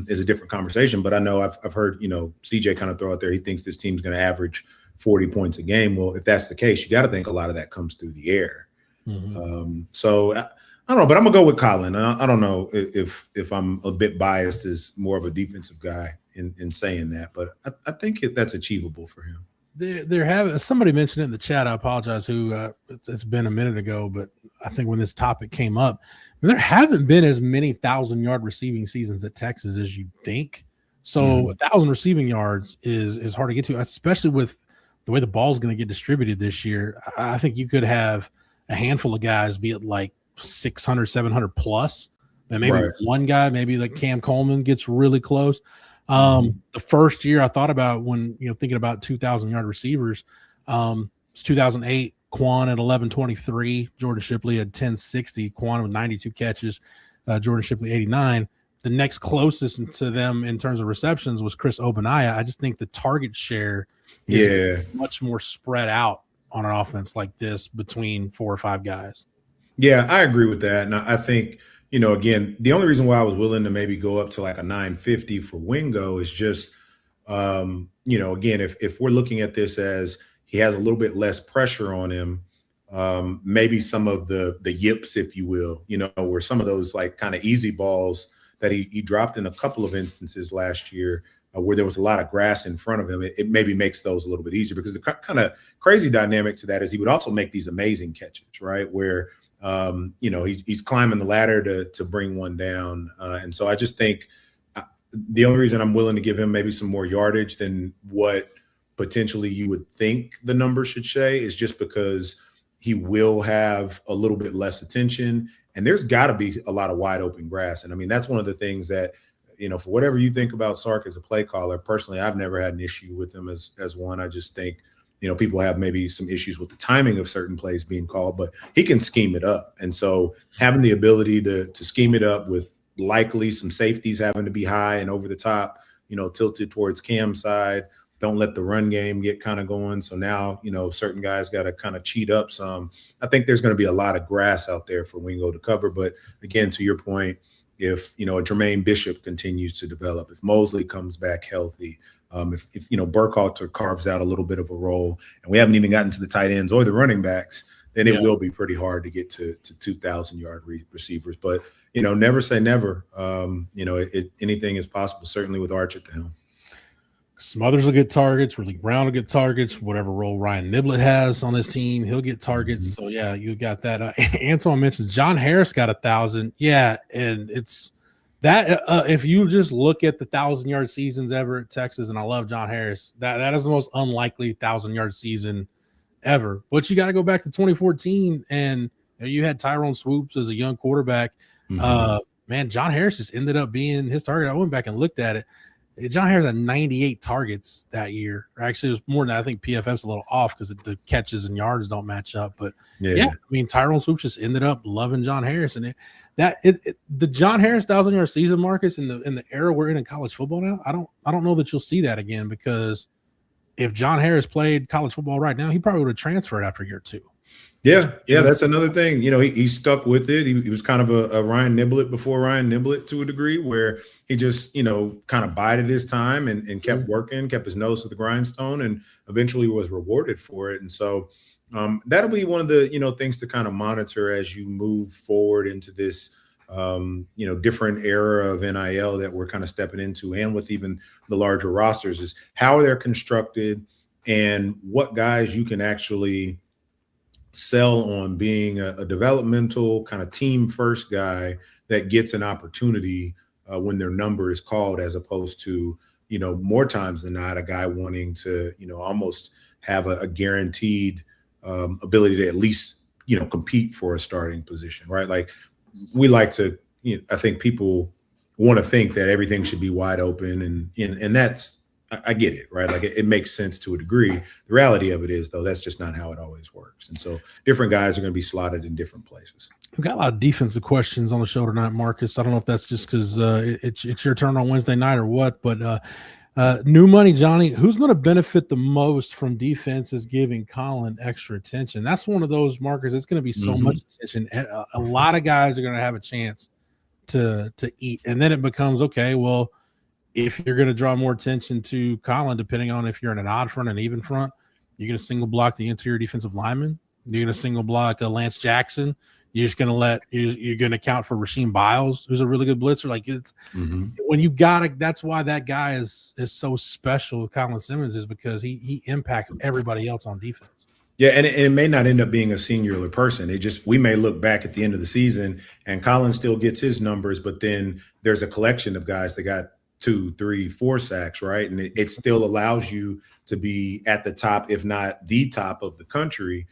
Speaker 2: is a different conversation. But I know I've heard, CJ kind of throw out there, he thinks this team's going to average 40 points a game. Well, if that's the case, you got to think a lot of that comes through the air. So I don't know, but I'm gonna go with Colin. I don't know if I'm a bit biased as more of a defensive guy in saying that, but I think that's achievable for him.
Speaker 1: Somebody mentioned it in the chat. I apologize who it's been a minute ago, but I think when this topic came up, there haven't been as many 1,000-yard receiving seasons at Texas as you think. So 1,000 receiving yards is hard to get to, especially with the way the ball is going to get distributed this year. I think you could have a handful of guys be at like 600, 700 plus, and maybe one guy, maybe like Cam Coleman, gets really close. The first year I thought about when, thinking about 2,000-yard receivers, it's 2008, Quan at 1123, Jordan Shipley at 1060, Quan with 92 catches, Jordan Shipley 89. The next closest to them in terms of receptions was Chris Obanaya. I just think the target share is much more spread out on an offense like this between 4 or 5 guys.
Speaker 2: Yeah, I agree with that. And I think, again, the only reason why I was willing to maybe go up to like a 950 for Wingo is just, again, if we're looking at this as he has a little bit less pressure on him, maybe some of the yips, if you will, where some of those like kind of easy balls that he dropped in a couple of instances last year, where there was a lot of grass in front of him, it maybe makes those a little bit easier, because the kind of crazy dynamic to that is he would also make these amazing catches, right? Where, he's climbing the ladder to bring one down. And so I just think the only reason I'm willing to give him maybe some more yardage than what potentially you would think the number should say is just because he will have a little bit less attention, and there's got to be a lot of wide open grass. And I mean, that's one of the things that, for whatever you think about Sark as a play caller, personally, I've never had an issue with him as one. I just think, people have maybe some issues with the timing of certain plays being called, but he can scheme it up. And so having the ability to scheme it up with likely some safeties having to be high and over the top, tilted towards Cam's side, don't let the run game get kind of going. So now, certain guys got to kind of cheat up some. I think there's going to be a lot of grass out there for Wingo to cover. But again, to your point, if, a Jermaine Bishop continues to develop, if Mosley comes back healthy, if Burkhalter carves out a little bit of a role, and we haven't even gotten to the tight ends or the running backs, then it will be pretty hard to get to 2,000-yard receivers. But, never say never. Anything is possible, certainly with Arch at the helm.
Speaker 1: Smothers will get targets. Really Brown will get targets. Whatever role Ryan Niblett has on his team, he'll get targets. So, yeah, you got that. Antoine mentions John Harris got 1,000. Yeah, and it's that if you just look at the 1,000-yard seasons ever at Texas, and I love John Harris, that is the most unlikely 1,000-yard season ever. But you got to go back to 2014, and you had Tyrone Swoops as a young quarterback. Man, John Harris just ended up being his target. I went back and looked at it. John Harris had 98 targets that year. Or actually, it was more than that. I think PFF's a little off because the catches and yards don't match up. But yeah, I mean, Tyrone Swoops just ended up loving John Harris, and the John Harris 1,000-yard season, Marcus, in the era we're in college football now, I don't know that you'll see that again, because if John Harris played college football right now, he probably would have transferred after year 2.
Speaker 2: Yeah, that's another thing. He stuck with it. He was kind of a Ryan Niblett before Ryan Niblett to a degree, where he just, kind of bided his time and kept working, kept his nose to the grindstone, and eventually was rewarded for it. And so that'll be one of the, things to kind of monitor as you move forward into this, different era of NIL that we're kind of stepping into, and with even the larger rosters, is how they're constructed and what guys you can actually sell on being a developmental kind of team first guy that gets an opportunity when their number is called, as opposed to, more times than not, a guy wanting to, almost have a guaranteed ability to at least, compete for a starting position, right? Like, we like to, I think people want to think that everything should be wide open, and that's I get it, right? Like it makes sense to a degree. The reality of it is, though, that's just not how it always works. And so different guys are going to be slotted in different places.
Speaker 1: We've got a lot of defensive questions on the show tonight, Marcus. I don't know if that's just because it's your turn on Wednesday night or what, but new money, Johnny, who's going to benefit the most from defenses giving Colin extra attention? That's one of those markers. It's going to be so much attention. A lot of guys are going to have a chance to eat. And then it becomes, okay, well, if you're going to draw more attention to Colin, depending on if you're in an odd front, an even front, you're going to single block the interior defensive lineman. You're going to single block Lance Jackson. You're just going to you're going to count for Rasheem Biles, who's a really good blitzer. Like it's when you got it. That's why that guy is so special. Colin Simmons is because he impacts everybody else on defense.
Speaker 2: Yeah, and it may not end up being a singular person. We may look back at the end of the season and Colin still gets his numbers, but then there's a collection of guys that got 2, 3, 4 sacks, right? And it still allows you to be at the top, if not the top of the country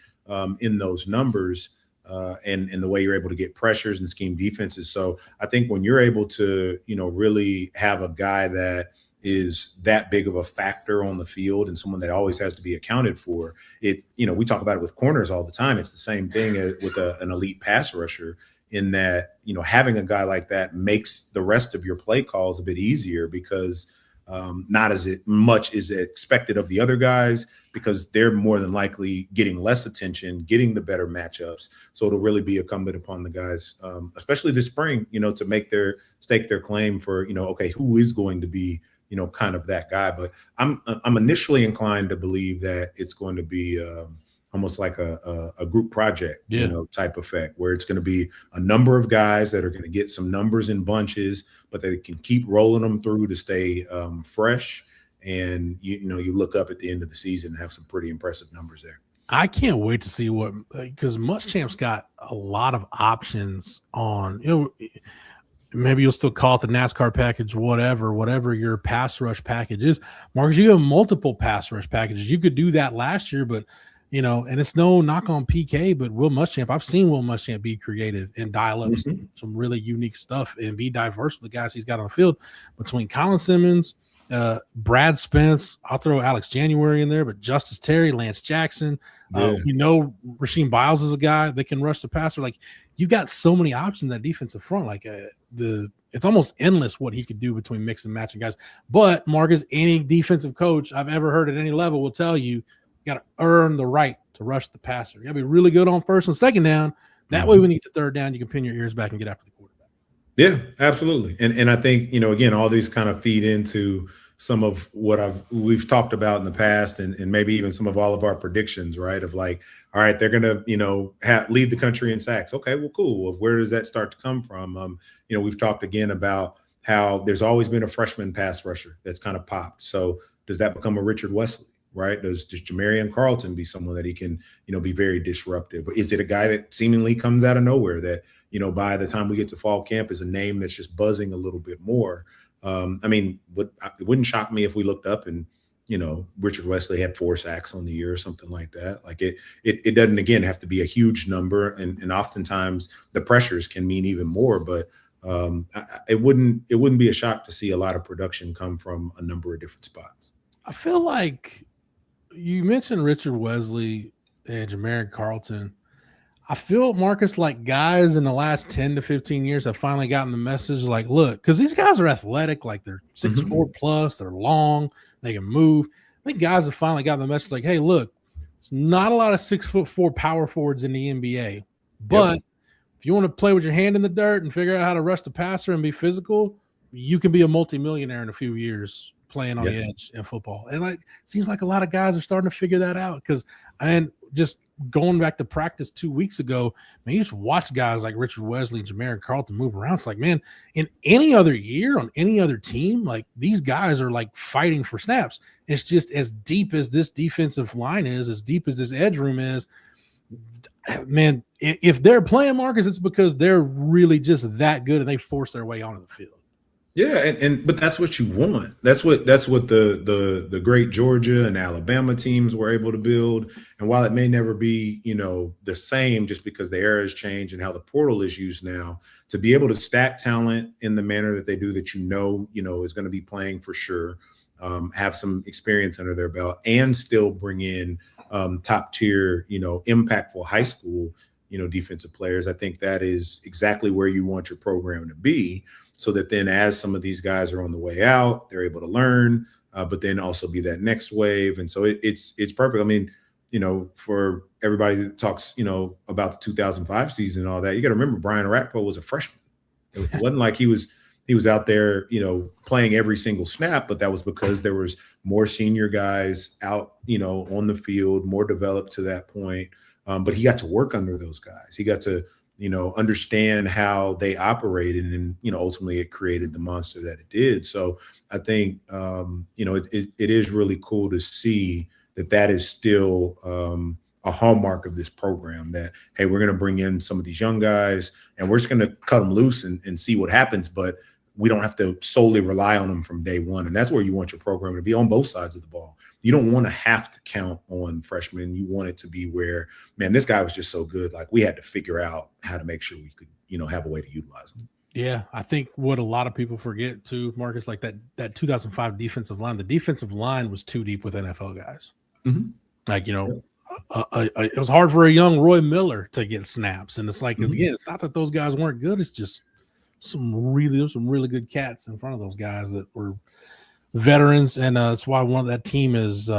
Speaker 2: in those numbers and the way you're able to get pressures and scheme defenses. So I think when you're able to, really have a guy that is that big of a factor on the field and someone that always has to be accounted for, we talk about it with corners all the time. It's the same thing with an elite pass rusher, in that, having a guy like that makes the rest of your play calls a bit easier because not as much is expected of the other guys, because they're more than likely getting less attention, getting the better matchups. So it'll really be incumbent upon the guys, especially this spring, to stake their claim for, okay, who is going to be, kind of that guy. But I'm initially inclined to believe that it's going to be almost like a group project, type effect, where it's going to be a number of guys that are going to get some numbers in bunches, but they can keep rolling them through to stay fresh. And, you look up at the end of the season and have some pretty impressive numbers there.
Speaker 1: I can't wait to see because Muschamp's got a lot of options on, maybe you'll still call it the NASCAR package, whatever your pass rush package is. Marcus, you have multiple pass rush packages. You could do that last year, but and it's no knock on PK, but Will Muschamp, I've seen Will Muschamp be creative and dial up some really unique stuff and be diverse with the guys he's got on the field. Between Colin Simmons, Brad Spence, I'll throw Alex January in there, but Justice Terry, Lance Jackson, Rasheem Biles is a guy that can rush the passer. Like, you got so many options in that defensive front. Like it's almost endless what he could do between mix and matching guys. But Marcus, any defensive coach I've ever heard at any level will tell you, got to earn the right to rush the passer. You got to be really good on first and second down. That way, when you get to third down, you can pin your ears back and get after the quarterback.
Speaker 2: Yeah, absolutely. And I think, again, all these kind of feed into some of what we've talked about in the past, and maybe even some of all of our predictions, right? Of like, all right, they're going to, lead the country in sacks. Okay, well, cool. Well, where does that start to come from? We've talked again about how there's always been a freshman pass rusher that's kind of popped. So does that become a Richard Wesley? Right? Does Jamarian Carlton be someone that he can, be very disruptive? Is it a guy that seemingly comes out of nowhere that, by the time we get to fall camp is a name that's just buzzing a little bit more? It wouldn't shock me if we looked up and, Richard Wesley had 4 sacks on the year or something like that. Like it doesn't, again, have to be a huge number. And oftentimes the pressures can mean even more, but it wouldn't be a shock to see a lot of production come from a number of different spots.
Speaker 1: I feel like, you mentioned Richard Wesley and Jamarian Carlton. I feel, Marcus, like guys in the last 10 to 15 years have finally gotten the message, like, look, because these guys are athletic, like they're 6'4" plus, they're long, they can move. I think guys have finally gotten the message, like, hey, look, there's not a lot of 6'4" power forwards in the NBA, but if you want to play with your hand in the dirt and figure out how to rush the passer and be physical, you can be a multimillionaire in a few years playing on the edge in football. And like, seems like a lot of guys are starting to figure that out, and just going back to practice 2 weeks ago, man, you just watch guys like Richard Wesley and Jamarian Carlton move around. It's like, man, in any other year on any other team, like these guys are like fighting for snaps. It's just as deep as this defensive line is, as deep as this edge room is, man, if they're playing, Marcus, it's because they're really just that good and they force their way onto the field.
Speaker 2: Yeah, but that's what you want. That's what the great Georgia and Alabama teams were able to build. And while it may never be, the same, just because the era has changed and how the portal is used now, to be able to stack talent in the manner that they do, that is going to be playing for sure, have some experience under their belt, and still bring in top tier, impactful high school, defensive players. I think that is exactly where you want your program to be, so that then as some of these guys are on the way out, they're able to learn, but then also be that next wave. And so it's perfect. I mean, for everybody that talks, about the 2005 season and all that, you got to remember Brian Orakpo was a freshman. It wasn't like he was out there, playing every single snap, but that was because there was more senior guys out, on the field, more developed to that point. But he got to work under those guys. He got to, understand how they operated, and, ultimately it created the monster that it did. So I think, it is really cool to see that is still a hallmark of this program, that, hey, we're going to bring in some of these young guys and we're just going to cut them loose and see what happens. But we don't have to solely rely on them from day one. And that's where you want your program to be, on both sides of the ball. You don't want to have to count on freshmen. You want it to be where, man, this guy was just so good. Like, we had to figure out how to make sure we could, have a way to utilize him.
Speaker 1: Yeah, I think what a lot of people forget too, Marcus, like that 2005 defensive line, the defensive line was too deep with NFL guys.
Speaker 2: Mm-hmm.
Speaker 1: Like, it was hard for a young Roy Miller to get snaps. And it's like, again, it's not that those guys weren't good. It's just some really good cats in front of those guys that were veterans. And that's why one of that team is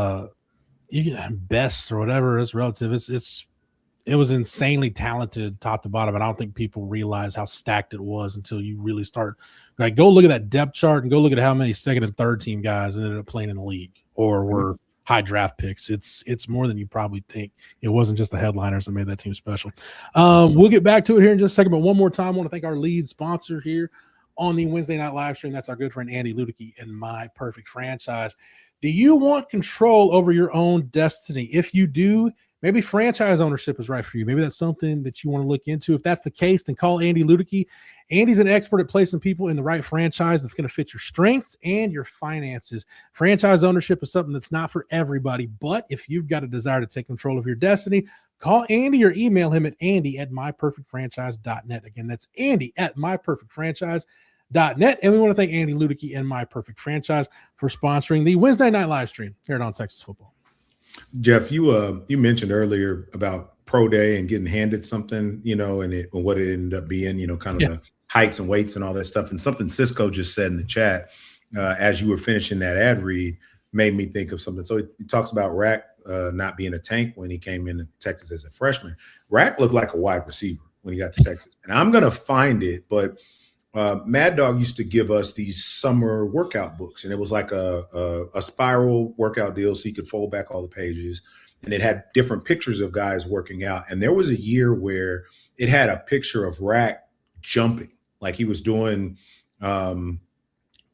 Speaker 1: best or whatever. It's relative. It was insanely talented top to bottom. And I don't think people realize how stacked it was until you really start. Like, go look at that depth chart and go look at how many second and third team guys ended up playing in the league or were high draft picks. It's more than you probably think. It wasn't just the headliners that made that team special. We'll get back to it here in just a second, but one more time, I want to thank our lead sponsor here on the Wednesday night live stream. That's our good friend Andy Ludicky and My Perfect Franchise. Do you want control over your own destiny? If you do, maybe franchise ownership is right for you. Maybe that's something that you want to look into. If that's the case, then call Andy Ludicky. Andy's an expert at placing people in the right franchise that's going to fit your strengths and your finances. Franchise ownership is something that's not for everybody, but if you've got a desire to take control of your destiny, call Andy or email him at andy@myperfectfranchise.net. Again, that's andy@myperfectfranchise.net. And we want to thank Andy Ludicky and My Perfect Franchise for sponsoring the Wednesday night live stream here on Texas Football.
Speaker 2: Jeff, you mentioned earlier about pro day and getting handed something, and what it ended up being, kind of the heights and weights and all that stuff. And something Cisco just said in the chat as you were finishing that ad read made me think of something. So he talks about Rack not being a tank when he came into Texas as a freshman. Rack looked like a wide receiver when he got to Texas. And I'm going to find it, but Mad Dog used to give us these summer workout books, and it was like a spiral workout deal, so you could fold back all the pages, and it had different pictures of guys working out. And there was a year where it had a picture of Rack jumping, like he was doing kind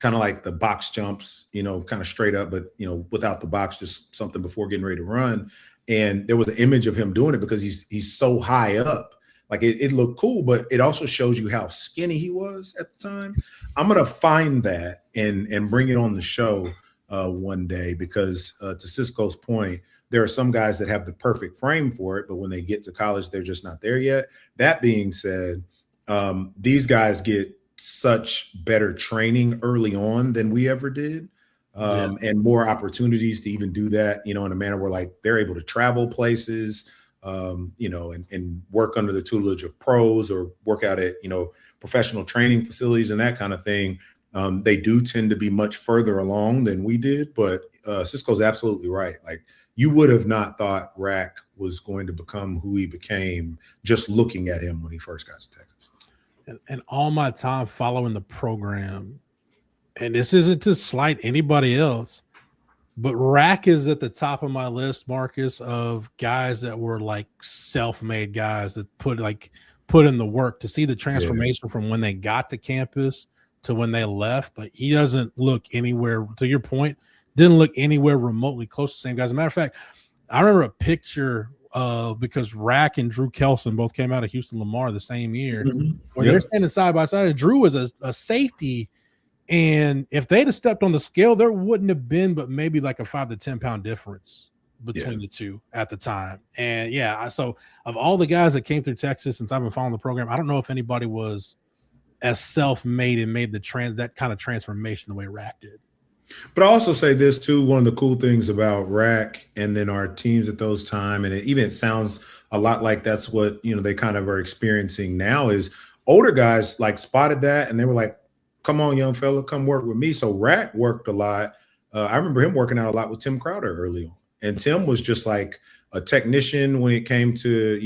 Speaker 2: of like the box jumps, kind of straight up, but without the box, just something before getting ready to run. And there was an image of him doing it because he's so high up. Like it looked cool, but it also shows you how skinny he was at the time. I'm going to find that and bring it on the show one day, because to Cisco's point, there are some guys that have the perfect frame for it, but when they get to college, they're just not there yet. That being said, these guys get such better training early on than we ever did, and more opportunities to even do that, in a manner where like they're able to travel places, and work under the tutelage of pros or work out at, professional training facilities and that kind of thing. They do tend to be much further along than we did, but Cisco's absolutely right. Like, you would have not thought Rack was going to become who he became just looking at him when he first got to Texas.
Speaker 1: And all my time following the program, and this isn't to slight anybody else, but Rack is at the top of my list, Marcus, of guys that were like self-made guys that put in the work. To see the transformation from when they got to campus to when they left. Like, he doesn't look anywhere, to your point, didn't look anywhere remotely close to the same guys. As a matter of fact, I remember a picture because Rack and Drew Kelson both came out of Houston Lamar the same year, where they're standing side by side. Drew was a safety. And if they'd have stepped on the scale, there wouldn't have been but maybe like a 5 to 10 pound difference between the two at the time. And so of all the guys that came through Texas since I've been following the program, I don't know if anybody was as self-made and made that kind of transformation the way Rack did.
Speaker 2: But I also say this too. One of the cool things about RAC and then our teams at those time, and it sounds a lot like that's what they kind of are experiencing now. Is older guys like spotted that and they were like, "Come on, young fella, come work with me." So RAC worked a lot. I remember him working out a lot with Tim Crowder early on, and Tim was just like a technician when it came to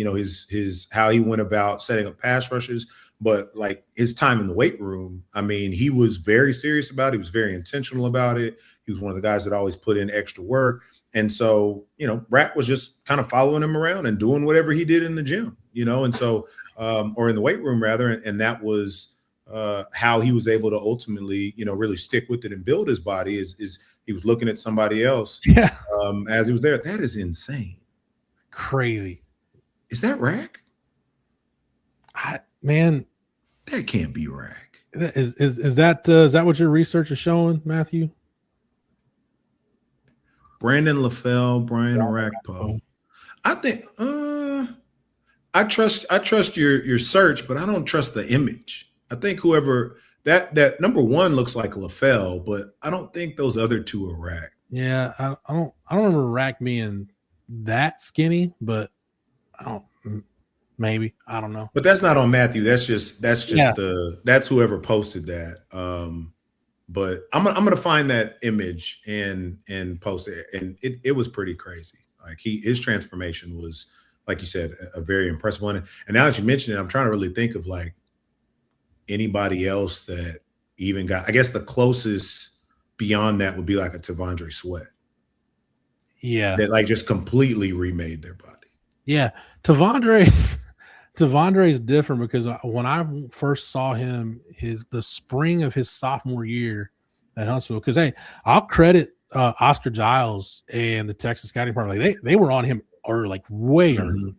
Speaker 2: his how he went about setting up pass rushes. But like his time in the weight room, I mean, he was very serious about it. He was very intentional about it. He was one of the guys that always put in extra work. And so, Rat was just kind of following him around and doing whatever he did in the gym, and so, or in the weight room rather. And that was how he was able to ultimately, really stick with it and build his body is he was looking at somebody else as he was there. That is insane.
Speaker 1: Crazy.
Speaker 2: Is that Rack?
Speaker 1: Man,
Speaker 2: that can't be Rack.
Speaker 1: Is that what your research is showing, Matthew?
Speaker 2: Brandon LaFell, Brian Arakpo. I think I trust your search, but I don't trust the image. I think whoever that number one looks like LaFell, but I don't think those other two are Rack.
Speaker 1: Yeah, I don't remember Rack being that skinny, but maybe, I don't know.
Speaker 2: But that's not on Matthew. That's whoever posted that. But I'm gonna find that image and post it. And it was pretty crazy. Like his transformation was, like you said, a very impressive one. And now that you mention it, I'm trying to really think of like anybody else that even got, I guess the closest beyond that would be like a Tavondre Sweat.
Speaker 1: Yeah.
Speaker 2: That like just completely remade their body.
Speaker 1: Yeah. Tavondre is different because when I first saw him, the spring of his sophomore year at Huntsville, because hey, I'll credit Oscar Giles and the Texas scouting department. Like they were on him early, like way early.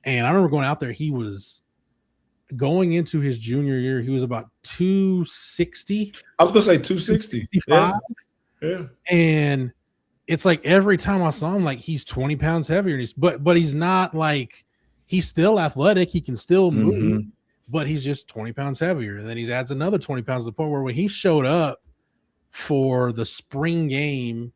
Speaker 1: And I remember going out there, he was going into his junior year, he was about 260.
Speaker 2: I was gonna say 260. Yeah.
Speaker 1: And it's like every time I saw him, like he's 20 pounds heavier, and but he's not like, he's still athletic. He can still move, but he's just 20 pounds heavier. And then he adds another 20 pounds to the point where when he showed up for the spring game,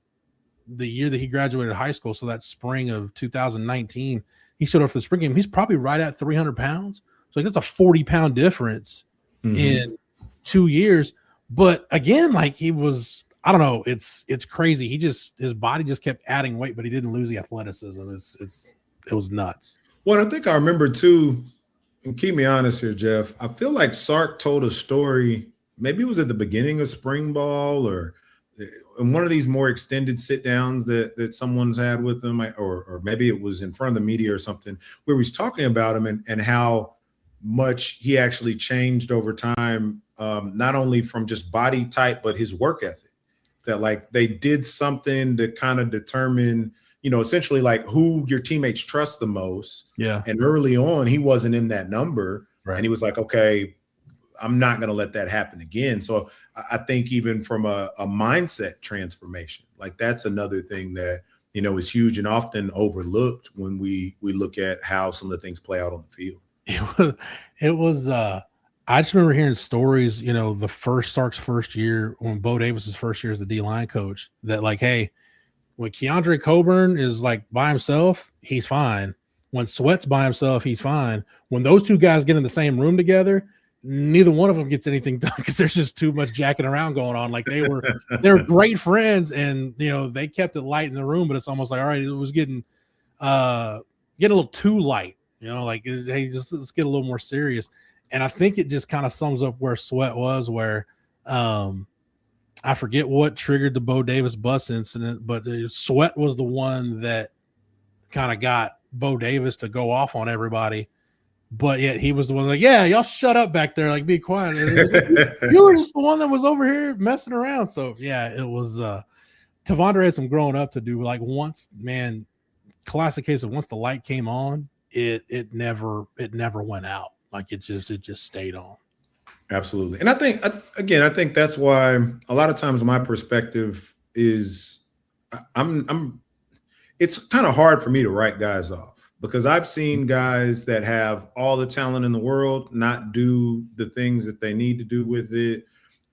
Speaker 1: the year that he graduated high school, so that spring of 2019, he showed up for the spring game. He's probably right at 300 pounds. So like that's a 40-pound difference in 2 years. But again, like he was, I don't know, it's crazy. His body just kept adding weight, but he didn't lose the athleticism. It was nuts.
Speaker 2: Well, I think I remember too, and keep me honest here, Jeff. I feel like Sark told a story, maybe it was at the beginning of spring ball or in one of these more extended sit downs that someone's had with him, or maybe it was in front of the media or something, where he's talking about him and how much he actually changed over time, not only from just body type, but his work ethic. That like they did something to kind of determine, essentially like who your teammates trust the most.
Speaker 1: Yeah.
Speaker 2: And early on, he wasn't in that number.
Speaker 1: Right.
Speaker 2: And he was like, okay, I'm not going to let that happen again. So I think even from a mindset transformation, like that's another thing that, is huge and often overlooked when we look at how some of the things play out on the field.
Speaker 1: It was I just remember hearing stories, the Sark's first year, when Bo Davis's first year as the D-line coach, that like, hey, when Keandre Coburn is like by himself, he's fine. When Sweat's by himself, he's fine. When those two guys get in the same room together, neither one of them gets anything done because there's just too much jacking around going on. Like they were great friends, and they kept it light in the room, but it's almost like, all right, it was getting a little too light. Like, hey, just let's get a little more serious. And I think it just kind of sums up where Sweat was, where I forget what triggered the Bo Davis bus incident, but Sweat was the one that kind of got Bo Davis to go off on everybody. But yet he was the one like, yeah, y'all shut up back there, like be quiet. Like, you were just the one that was over here messing around. So yeah, it was Tavondre had some growing up to do. Like once, man, classic case of once the light came on, it never went out. Like it just stayed on.
Speaker 2: Absolutely. And I think that's why a lot of times my perspective is it's kind of hard for me to write guys off, because I've seen guys that have all the talent in the world not do the things that they need to do with it.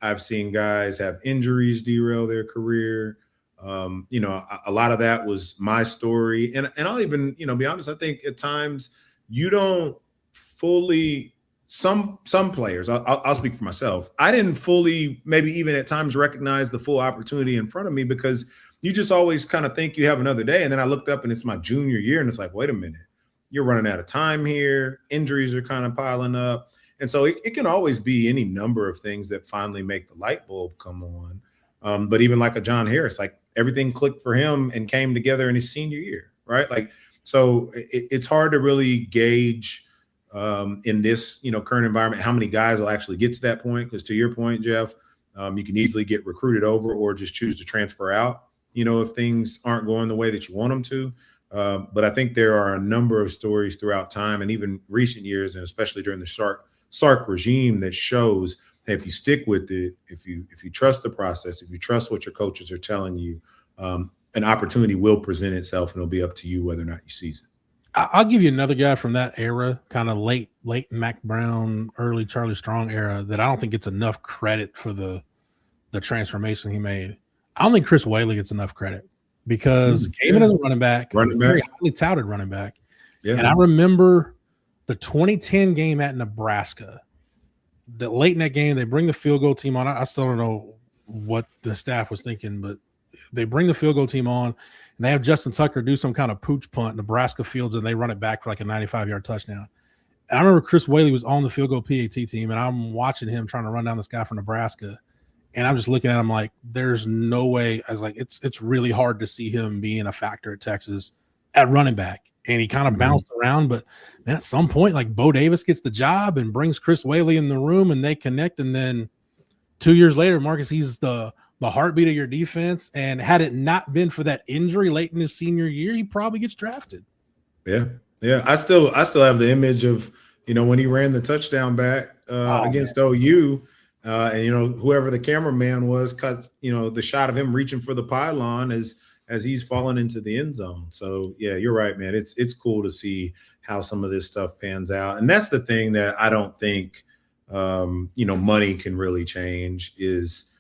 Speaker 2: I've seen guys have injuries derail their career. You know, a lot of that was my story. And I'll even, you know, be honest, I think at times you don't fully, some players, I'll speak for myself. I didn't fully, maybe even at times, recognize the full opportunity in front of me, because you just always kind of think you have another day. And then I looked up and it's my junior year, and it's like, wait a minute, you're running out of time here. Injuries are kind of piling up. And so it can always be any number of things that finally make the light bulb come on. But even like a John Harris, like everything clicked for him and came together in his senior year, right? Like, so it's hard to really gauge in this, you know, current environment, how many guys will actually get to that point. Because to your point, Jeff, you can easily get recruited over or just choose to transfer out, you know, if things aren't going the way that you want them to. But I think there are a number of stories throughout time and even recent years, and especially during the Sark regime, that shows, hey, if you stick with it, if you trust the process, if you trust what your coaches are telling you, an opportunity will present itself, and it'll be up to you whether or not you seize it.
Speaker 1: I'll give you another guy from that era, kind of late Mac Brown, early Charlie Strong era, that I don't think gets enough credit for the transformation he made. I don't think Chris Whaley gets enough credit, because came in as a running back, very highly touted running back. Yeah. And I remember the 2010 game at Nebraska. The late in that game, they bring the field goal team on. I still don't know what the staff was thinking, but they bring the field goal team on, and they have Justin Tucker do some kind of pooch punt. Nebraska fields, and they run it back for like a 95-yard touchdown. And I remember Chris Whaley was on the field goal PAT team, and I'm watching him trying to run down this guy from Nebraska. And I'm just looking at him like, there's no way. I was like, it's really hard to see him being a factor at Texas at running back. And he kind of bounced around, but then at some point, like, Bo Davis gets the job and brings Chris Whaley in the room, and they connect. And then 2 years later, Marcus, he's the heartbeat of your defense. And had it not been for that injury late in his senior year, he probably gets drafted.
Speaker 2: Yeah. Yeah. I still have the image of, you know, when he ran the touchdown back against OU. And, you know, whoever the cameraman was cut, you know, the shot of him reaching for the pylon as he's falling into the end zone. So, yeah, you're right, man. It's cool to see how some of this stuff pans out. And that's the thing that I don't think, you know, money can really change is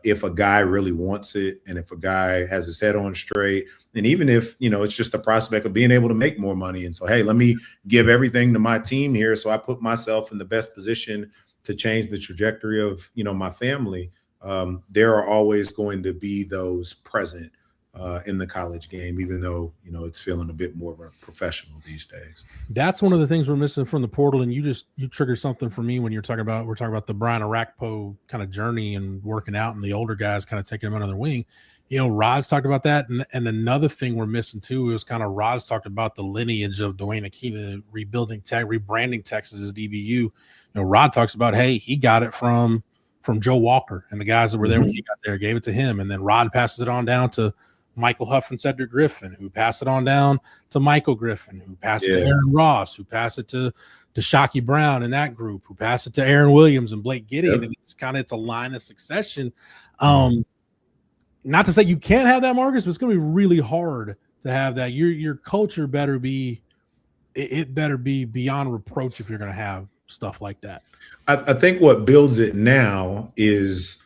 Speaker 2: if a guy really wants it, and if a guy has his head on straight, and even if, you know, it's just the prospect of being able to make more money. And so, hey, let me give everything to my team here, so I put myself in the best position to change the trajectory of, you know, my family. There are always going to be those present in the college game, even though, you know, it's feeling a bit more of a professional these days.
Speaker 1: That's one of the things we're missing from the portal. And you triggered something for me when we're talking about the Brian Arakpo kind of journey and working out, and the older guys kind of taking him under their wing. You know, Rod's talked about that. And another thing we're missing too is kind of Rod's talked about the lineage of Dwayne Akina rebranding Texas as DBU. You know, Rod talks about, hey, he got it from Joe Walker and the guys that were there when he got there, gave it to him. And then Rod passes it on down to Michael Huff and Cedric Griffin, who passed it on down to Michael Griffin, who passed it to Aaron Ross, who passed it to Shockey Brown and that group, who passed it to Aaron Williams and Blake Gideon. And it's a line of succession. Not to say you can't have that, Marcus, but it's going to be really hard to have that. Your culture better be beyond reproach if you're going to have stuff like that.
Speaker 2: I think what builds it now is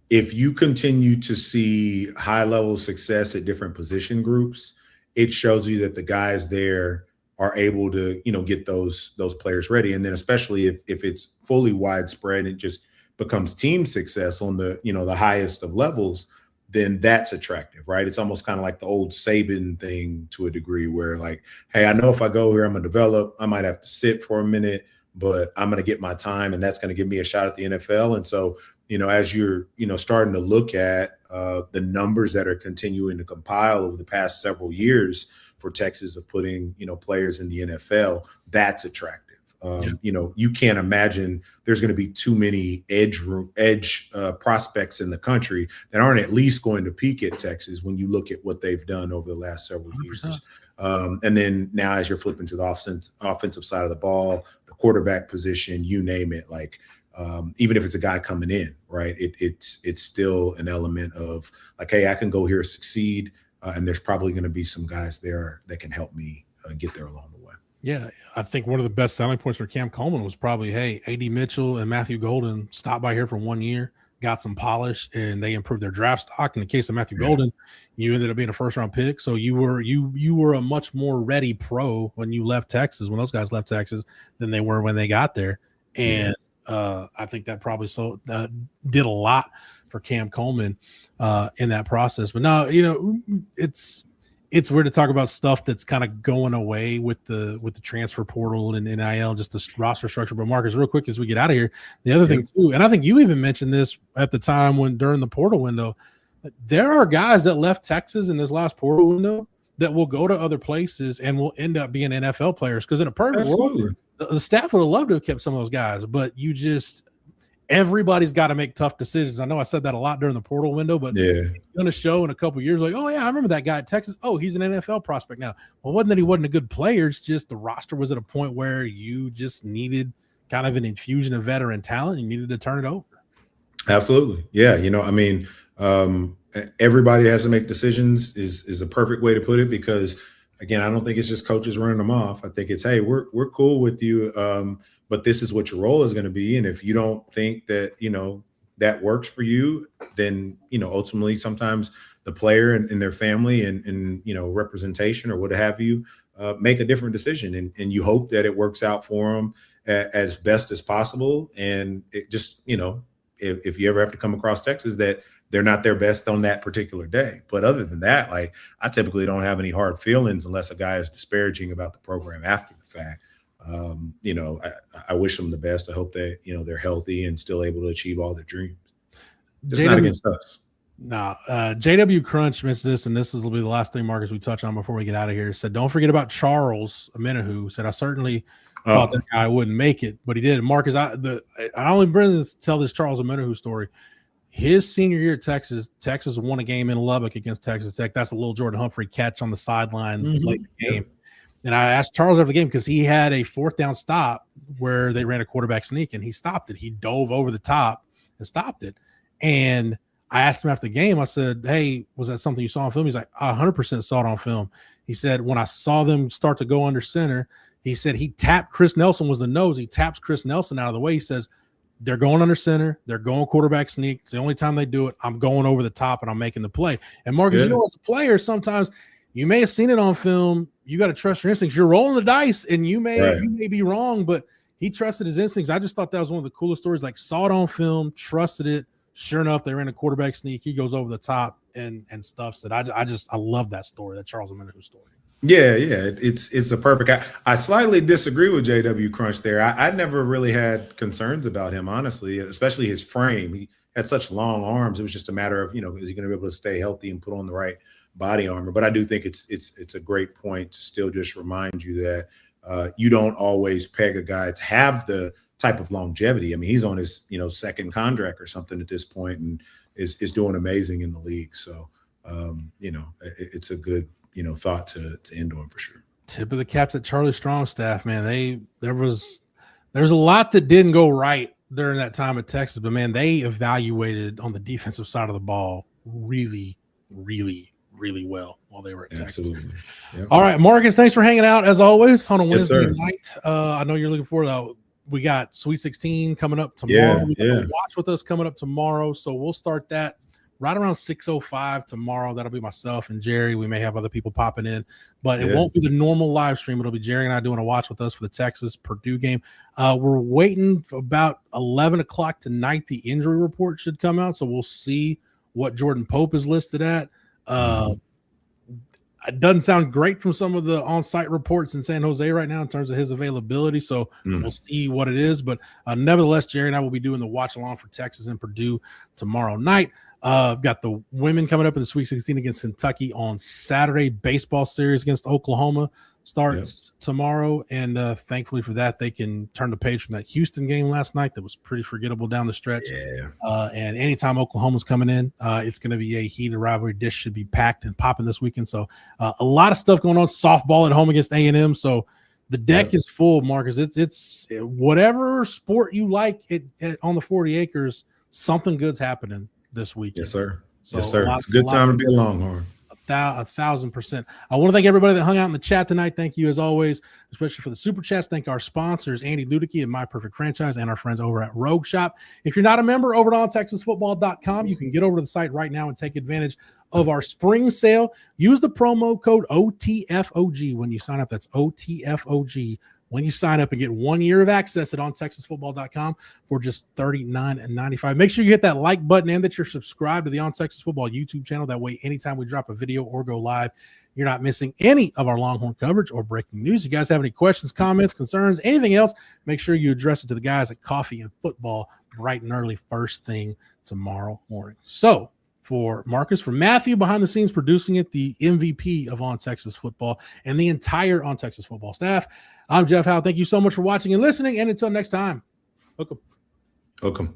Speaker 2: if you continue to see high level success at different position groups, it shows you that the guys there are able to, you know, get those players ready. And then especially if it's fully widespread, it just becomes team success on the, you know, the highest of levels, then that's attractive, right? It's almost kind of like the old Saban thing to a degree, where like, hey, I know if I go here, I'm gonna develop, I might have to sit for a minute, but I'm going to get my time, and that's going to give me a shot at the NFL. And so, you know, as you're, you know, starting to look at the numbers that are continuing to compile over the past several years for Texas of putting, you know, players in the NFL, that's attractive. You know, you can't imagine there's going to be too many edge prospects in the country that aren't at least going to peak at Texas when you look at what they've done over the last several 100%. Years. And then now as you're flipping to the offensive side of the ball, the quarterback position, you name it, like even if it's a guy coming in, right, it's still an element of like, hey, I can go here, succeed, and there's probably going to be some guys there that can help me get there along the way.
Speaker 1: Yeah, I think one of the best selling points for Cam Coleman was probably, hey, A.D. Mitchell and Matthew Golden stopped by here for 1 year. got some polish and they improved their draft stock. In the case of Matthew Golden, you ended up being a first-round pick, so you were a much more ready pro when you left Texas, when those guys left Texas, than they were when they got there. And I think that probably did a lot for Cam Coleman in that process. But now, it's weird to talk about stuff that's kind of going away with the transfer portal and NIL, just the roster structure. But Marcus, real quick as we get out of here, the other thing too, and I think you even mentioned this at the time during the portal window, there are guys that left Texas in this last portal window that will go to other places and will end up being NFL players. Because in a perfect world, the staff would have loved to have kept some of those guys, but everybody's got to make tough decisions. I know I said that a lot during the portal window, but it's going to show in a couple of years, like, oh yeah, I remember that guy at Texas. Oh, he's an NFL prospect now. Well, wasn't that he wasn't a good player. It's just the roster was at a point where you just needed kind of an infusion of veteran talent. You needed to turn it over.
Speaker 2: Absolutely. Yeah. Everybody has to make decisions is a perfect way to put it, because again, I don't think it's just coaches running them off. I think it's, hey, we're cool with you. But this is what your role is going to be. And if you don't think that, that works for you, then, ultimately sometimes the player and their family and representation or what have you, make a different decision. And you hope that it works out for them as best as possible. And it just, if you ever have to come across Texas, that they're not their best on that particular day. But other than that, like, I typically don't have any hard feelings unless a guy is disparaging about the program after the fact. I wish them the best. I hope that, they're healthy and still able to achieve all their dreams. It's not against us.
Speaker 1: No, JW Crunch mentioned this, and this will be the last thing, Marcus, we touch on before we get out of here. Said, don't forget about Charles Amenahu. Said, I certainly thought that guy wouldn't make it, but he did. Marcus, I only bring this to tell this Charles Amenahu story. His senior year at Texas won a game in Lubbock against Texas Tech. That's a little Jordan Humphrey catch on the sideline late in the game. Yep. And I asked Charles after the game because he had a fourth down stop where they ran a quarterback sneak, and he stopped it. He dove over the top and stopped it. And I asked him after the game, I said, hey, was that something you saw on film? He's like, I 100% saw it on film. He said, when I saw them start to go under center, he said he tapped Chris Nelson was the nose. He taps Chris Nelson out of the way. He says, they're going under center. They're going quarterback sneak. It's the only time they do it. I'm going over the top and I'm making the play. And Marcus, as a player, sometimes you may have seen it on film. You got to trust your instincts. You're rolling the dice and you may be wrong, but he trusted his instincts. I just thought that was one of the coolest stories. Like, saw it on film, trusted it. Sure enough, they ran a quarterback sneak. He goes over the top and stuffs it. I love that story, that Charles Amenahu story.
Speaker 2: Yeah. It's a perfect. I slightly disagree with JW Crunch there. I never really had concerns about him, honestly, especially his frame. He had such long arms. It was just a matter of, is he going to be able to stay healthy and put on the right body armor? But I do think it's a great point to still just remind you that you don't always peg a guy to have the type of longevity. I mean, he's on his second contract or something at this point and is doing amazing in the league. So it's a good thought to end on for sure.
Speaker 1: Tip of the cap to Charlie Strong's staff, man. There's a lot that didn't go right during that time at Texas, but man, they evaluated on the defensive side of the ball really, really, really well while they were at Texas. Yep. All right, Marcus, thanks for hanging out as always on a Wednesday night. I know you're looking forward to we got Sweet 16 coming up tomorrow. We got a watch with us coming up tomorrow. So we'll start that right around 6:05 tomorrow. That'll be myself and Jerry. We may have other people popping in, but it won't be the normal live stream. It'll be Jerry and I doing a watch with us for the Texas Purdue game. We're waiting for about 11 o'clock tonight. The injury report should come out. So we'll see what Jordan Pope is listed at. It doesn't sound great from some of the on-site reports in San Jose right now in terms of his availability. So we'll see what it is. But nevertheless, Jerry and I will be doing the watch along for Texas and Purdue tomorrow night. Got the women coming up in the Sweet 16 against Kentucky on Saturday. Baseball series against Oklahoma starts tomorrow. And thankfully for that, they can turn the page from that Houston game last night that was pretty forgettable down the stretch. And anytime Oklahoma's coming in, it's going to be a heated rivalry. Dish should be packed and popping this weekend. So a lot of stuff going on. Softball at home against A&M. So the deck is full, Marcus. It's whatever sport you like on the 40 acres, something good's happening this week.
Speaker 2: Yes, sir.
Speaker 1: So
Speaker 2: yes, sir. It's a good time to be a Longhorn.
Speaker 1: 1,000%. I want to thank everybody that hung out in the chat tonight. Thank you as always, especially for the super chats. Thank our sponsors, Andy Ludicky and My Perfect Franchise, and our friends over at Rogue Shop. If you're not a member over at ontexasfootball.com, you can get over to the site right now and take advantage of our spring sale. Use the promo code OTFOG when you sign up. That's OTFOG when you sign up and get 1 year of access at ontexasfootball.com for just $39.95. Make sure you hit that like button and that you're subscribed to the On Texas Football YouTube channel. That way, anytime we drop a video or go live, you're not missing any of our Longhorn coverage or breaking news. If you guys have any questions, comments, concerns, anything else, make sure you address it to the guys at Coffee and Football bright and early first thing tomorrow morning. So, for Marcus, for Matthew behind the scenes producing it, the MVP of On Texas Football, and the entire On Texas Football staff, I'm Jeff Howe. Thank you so much for watching and listening. And until next time, hook 'em.